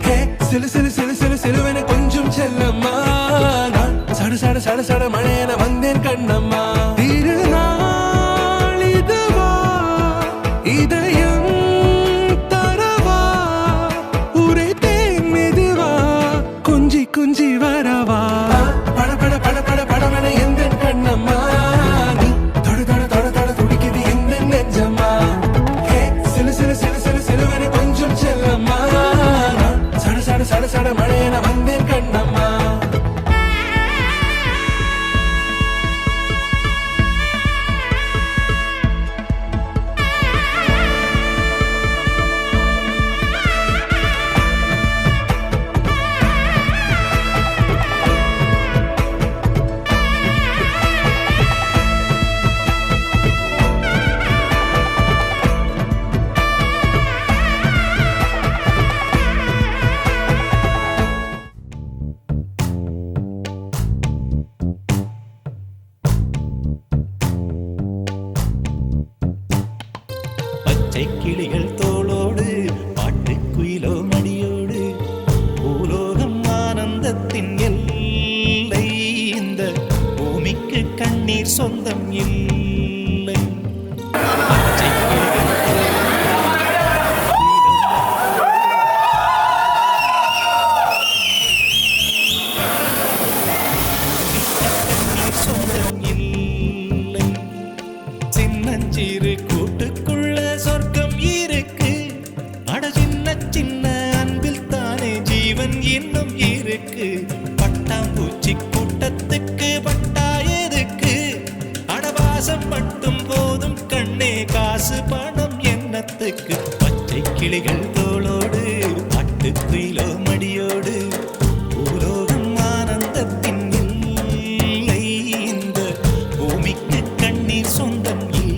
ஹே சிலு சிலு சிலு சிலு சிலுவன கொஞ்சம் செல்லம்மா, நான் சட சட சட சட மழையன வந்தேன் கண்ணம்மா. திருநாள் இதுவா இதயம் தரவா, ஊரே தேன் மெதுவா கொஞ்சி கொஞ்சி வரவா. பட பட பட பட படவன எந்த கண்ணம்மா, நீ தொட தொட தொட தொட துடிக்குது எந்த நெஞ்சம்மா. ஹே சிலு சிலு சிலு சிலு சிலுவன கொஞ்சம் செல்லம்மா, நான் சட சட சட சட மழையன வந்தேன் கண்ணம்மா. பச்சை கிளிகள் தோளோடு பாட்டுக்குயிலோ மடியோடு, பூலோகம் ஆனந்தத்தின் எல்லை. இந்த பூமிக்கு கண்ணீர் சொந்தம் இல்லை. பச்சை கிளிகள் சொந்தம் இல்லை. சின்னஞ்சிறு கூட்டுக்குள்ள சொர்க்கம் இருக்கு. அட சின்ன சின்ன அன்பில் தானே ஜீவன் இன்னும் இருக்கு. பட்டாம்பூச்சி கூட்டத்துக்கு பட்டா எதுக்கு? அடவாசம் மட்டும் போதும் கண்ணே, காசு பணம் என்னத்துக்கு? பச்சை கிளிகள் தோளோடு பாட்டுக்குயிலோ மடியோடு, பூலோகம் ஆனந்தத்தின் இல்லை. இந்த பூமிக்கு கண்ணீர் சொந்தம் இல்லை.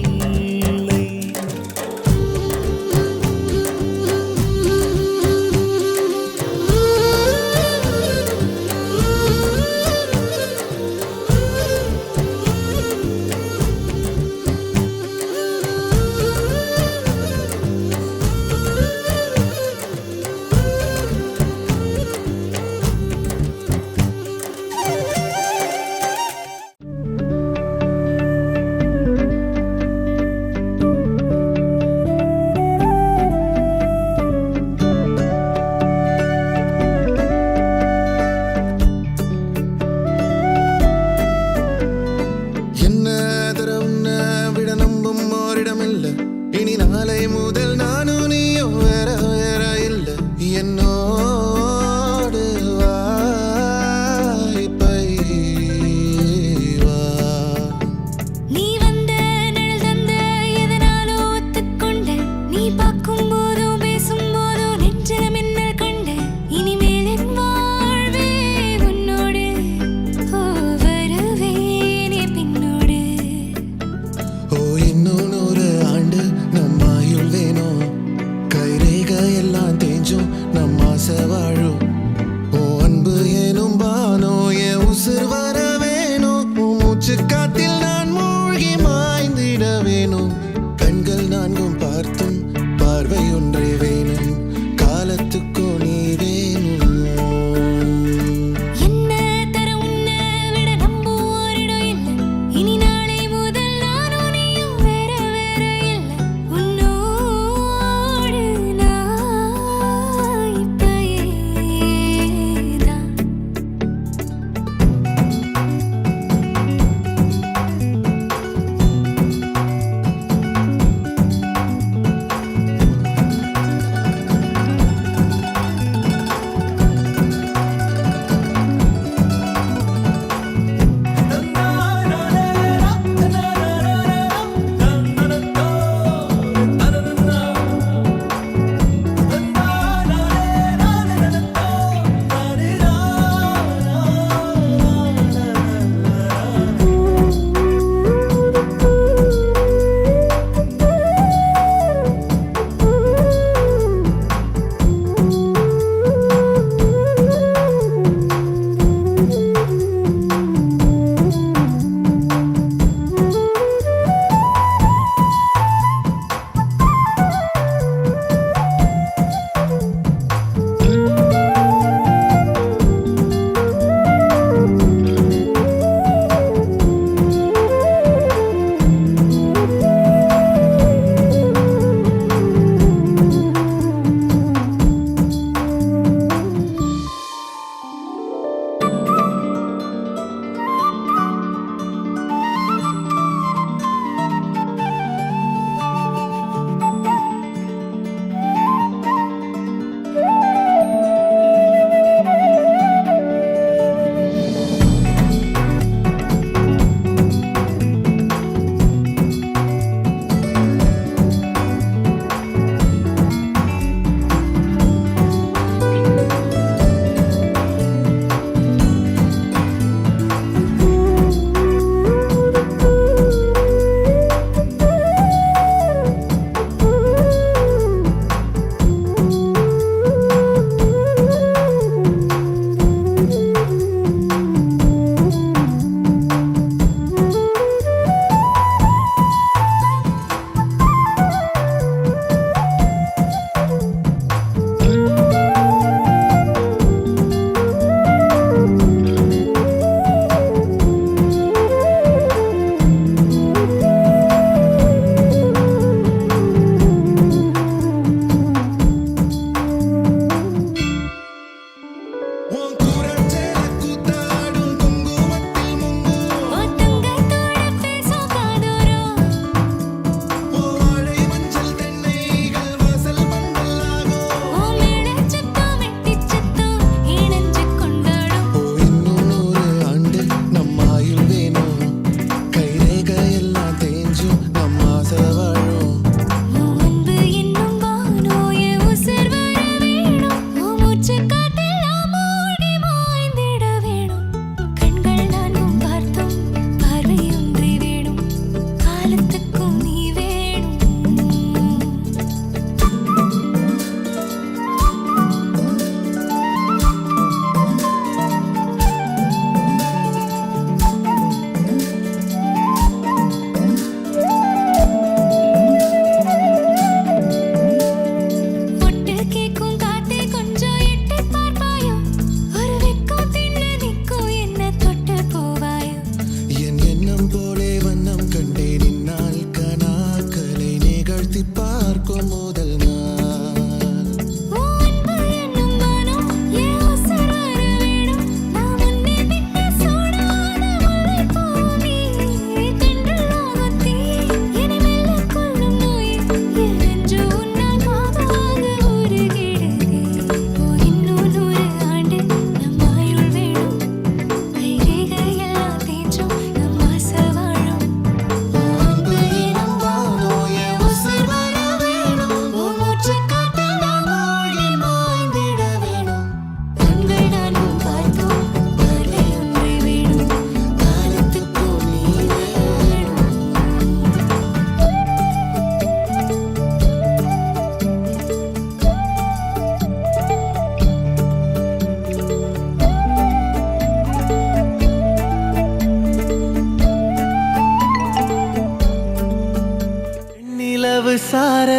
பார்க்கும் போதும் பேசும்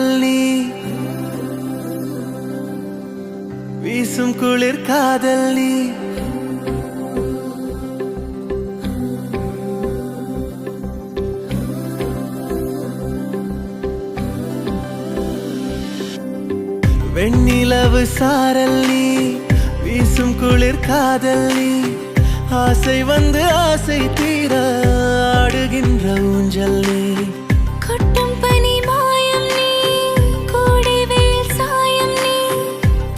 சாரல் நீ வீசும் குளிர் காதல் நீ வெண்ணிலவு சாரல் நீ வீசும் குளிர் காதல் நீ ஆசை வந்து ஆசை தீர ஆடுகின்ற ஊஞ்சல் நீ கொட்டும் பனி மாயம் நீ கோடை வெயில் சாயம் நீ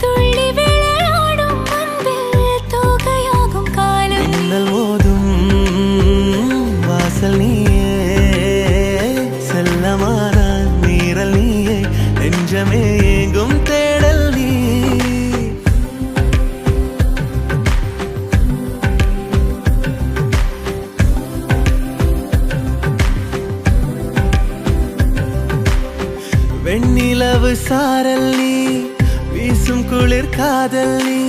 துள்ளி விளையாடும் அன்பில் தோகையாகும் காலம் மின்னல் மோதும் வாசல் நீயே செல்லமான மீறல் நீயே நெஞ்சமே எங்கும் தேடல் நீ வெண்ணிலவு சாரல் நீ வீசும் குளிர் காதல் நீ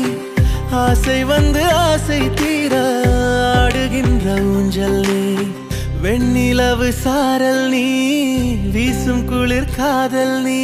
ஆசை வந்து ஆசை தீர ஆடுகின்ற ஊஞ்சல் நீ வெண்ணிலவு சாரல் நீ வீசும் குளிர் காதல் நீ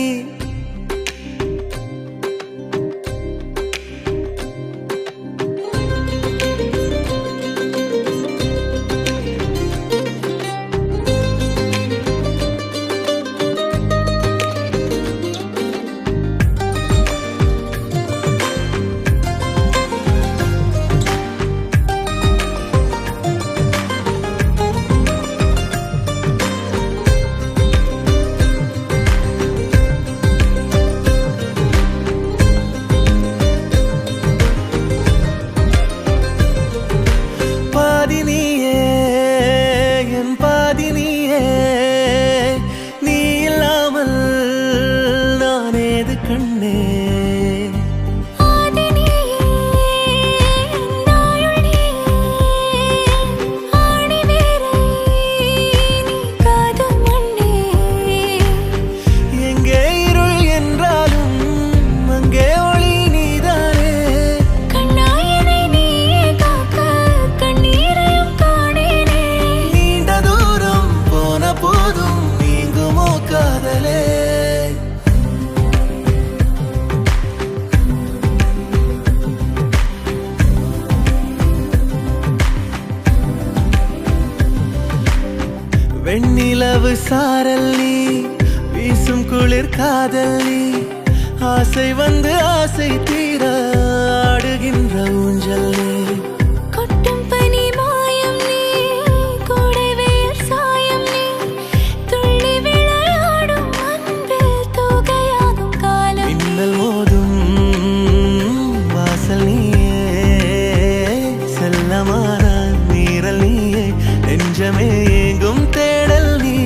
வெண்ணிலவு சாரல் நீ வீசும் குளிர் காதல் நீ ஆசை வந்து ஆசை தீர ஆடுகின்ற ஊஞ்சல் நீ கொட்டும் பனி மாயம் நீ கோடை வெயில் சாயம் நீ துள்ளி விளையாடும் அன்பில் தோகையாகும் காலம் மின்னல் மோதும் வாசல் நீயே செல்லமான மீறல் நீயே நெஞ்சமே எங்கும் தேடல் நீ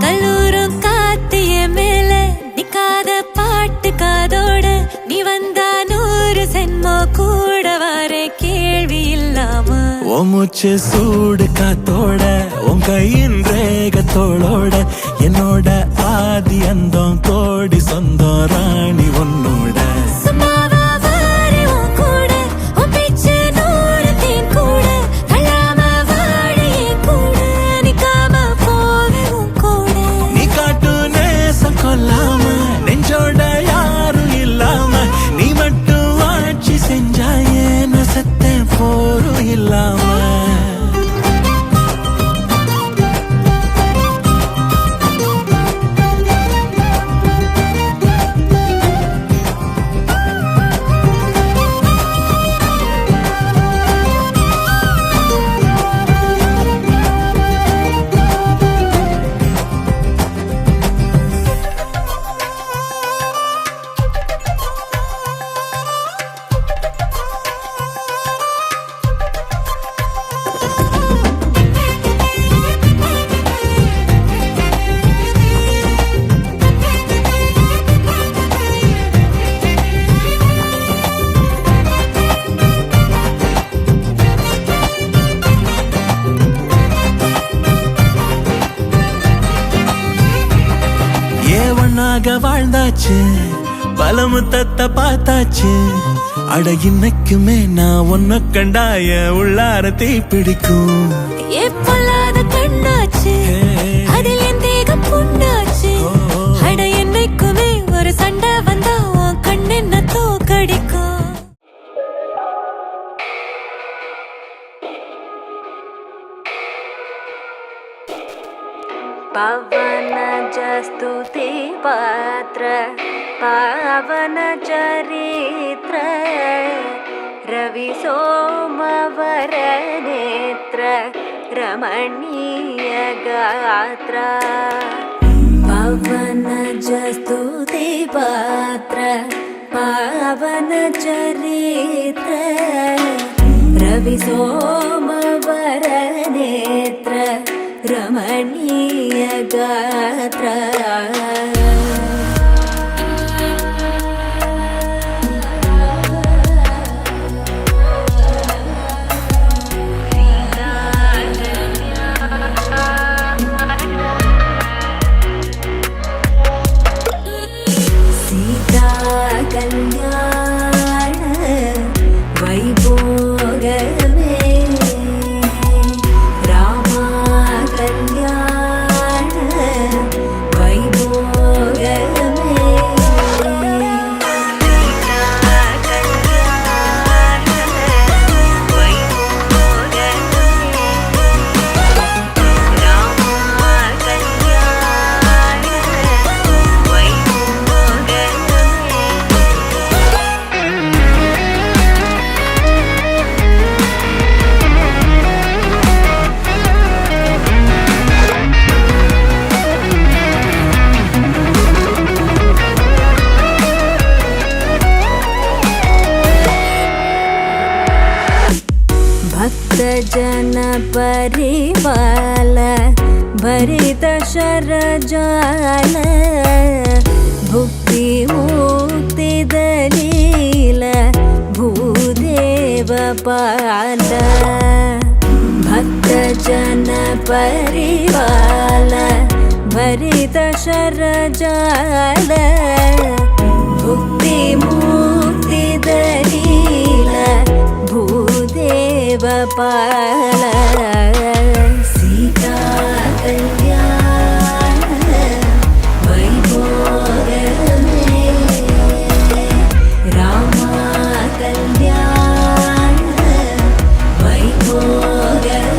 கல்லூரும் காத்திய மேல நிக்காத பாட்டு காதோட நீ வந்தா 100 சென்மோ கூட வர கேள்வி இல்லாம உன் மூச்சு சூடு காத்தோட உன் கையின் ரேகத்தோளோட என்னோட ஆதி அந்தம் கோடி சொந்தம் ராணி உன்னோட சும்மாவா வாரு உன் கூட உன் பேச்சு 100 தேன் கூட தள்ளாம வாழ என் கூட நிக்காம போவே உன் கூட நீ காட்டு நேசம் கொல்லாம நெஞ்சோட யாரும் இல்லாம நீ மட்டும் ஆட்சி செஞ்சாயே நான் செத்தேன் போரும் இல்லாம உனக்காக வாழ்ந்தாச்சு பல முத்தத்தை பார்த்தாச்சு அட இன்னைக்குமே நான் உன்னை கண்டாய உள்ளார தீ பிடிக்கும் எப்பொல்லாத கண்ணாச்சு அதில் என் தேகம் புண்ணாச்சு அட என்னைக்குமே ஒரு சண்டை வந்தா உன் கண்ணு என்ன தோக்கடிக்கும் पवन जस्तुति पात्र पावन चरित्र रवि सोमवर नेत्र रमणीय गात्र पवन जस्तुति पात्र पावन चरित्र रवि सोमवर नेत्र रमणीय गात्र सीता कल्याण वैभोगमे जन परिवाल भरित शरजाल भुक्ति मुक्ति दलील भूदेव पाल भक्त जन परिवाल भरित शरजाल भुक्ति मुक्ति दलील भूदेव पाल सीता कल्याण वैभोगमे रामा कल्याण वैभोगमे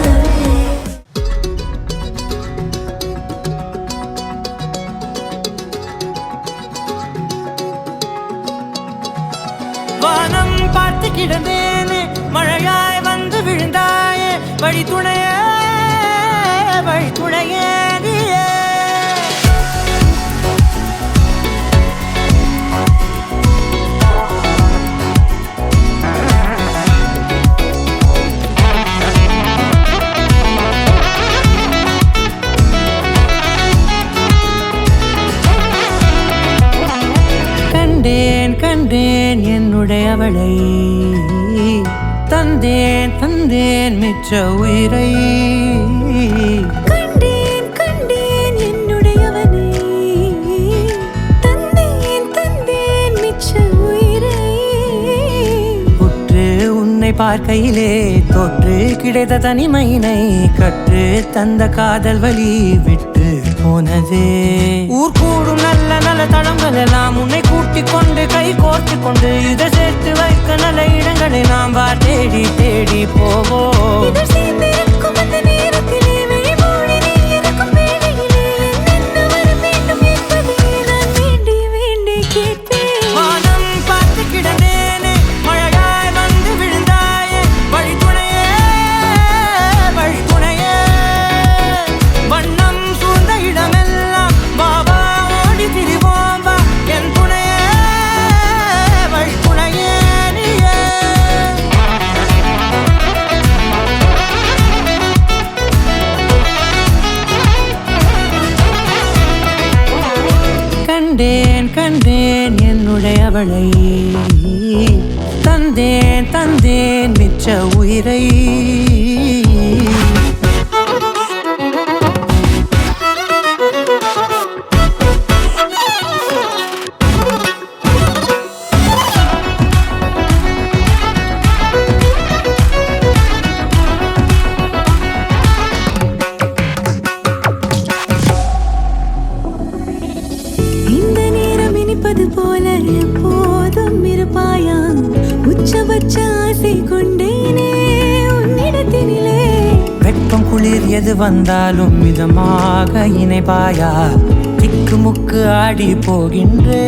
வானம் பார்த்து கிடந்தேனே மழையாய் வந்து விழுந்தாயே வழி துணையே நீயே கண்டேன் கண்டேன் என்னுடையவளை தந்தேன் தந்தேன் மிச்ச உயிரை கண்டேன் கண்டேன் என்னுடையவனை தந்தேன் தந்தேன் மிச்ச உயிரை உற்று உன்னை பார்க்கையிலே தொற்று கிடைத்த தனிமையினை கற்று தந்த காதல் வழி விட்டு போனதே ஊர் கூடும் நல்ல நல்ல தளங்கள் எல்லாம் உன்னை கூட்டிக் கொண்டு கை கோர்த்து கொண்டு இதை சேர்த்து வைக்க நல்ல இடங்களை நாம் தேடி தேடி போவோம் இதழ் சேர்ந்திருக்கும் அந்த நேரத்திலே விழிமூடி நீ இருக்கும் வேளையிலே என்ன வர வேண்டும் என்பதை நான் வேண்டி வேண்டி கேட்பேன் வானம் பார்த்து கிடந்தேனே மழையாய் வந்து விழுந்தாயே வழி துணையே வண்ணம் சூழ்ந்த இடமெல்லாம் பாபா ஓடி திரிவோம் வா என் துணையே வழி துணையே நீயே கண்டேன் கண்டேன் என்னுடையவளை தந்தேன் தந்தேன் மிச்ச உயிரை எது வந்தாலும் மிதமாக இணைப்பாயா திக்கு முக்கு ஆடி போகின்றே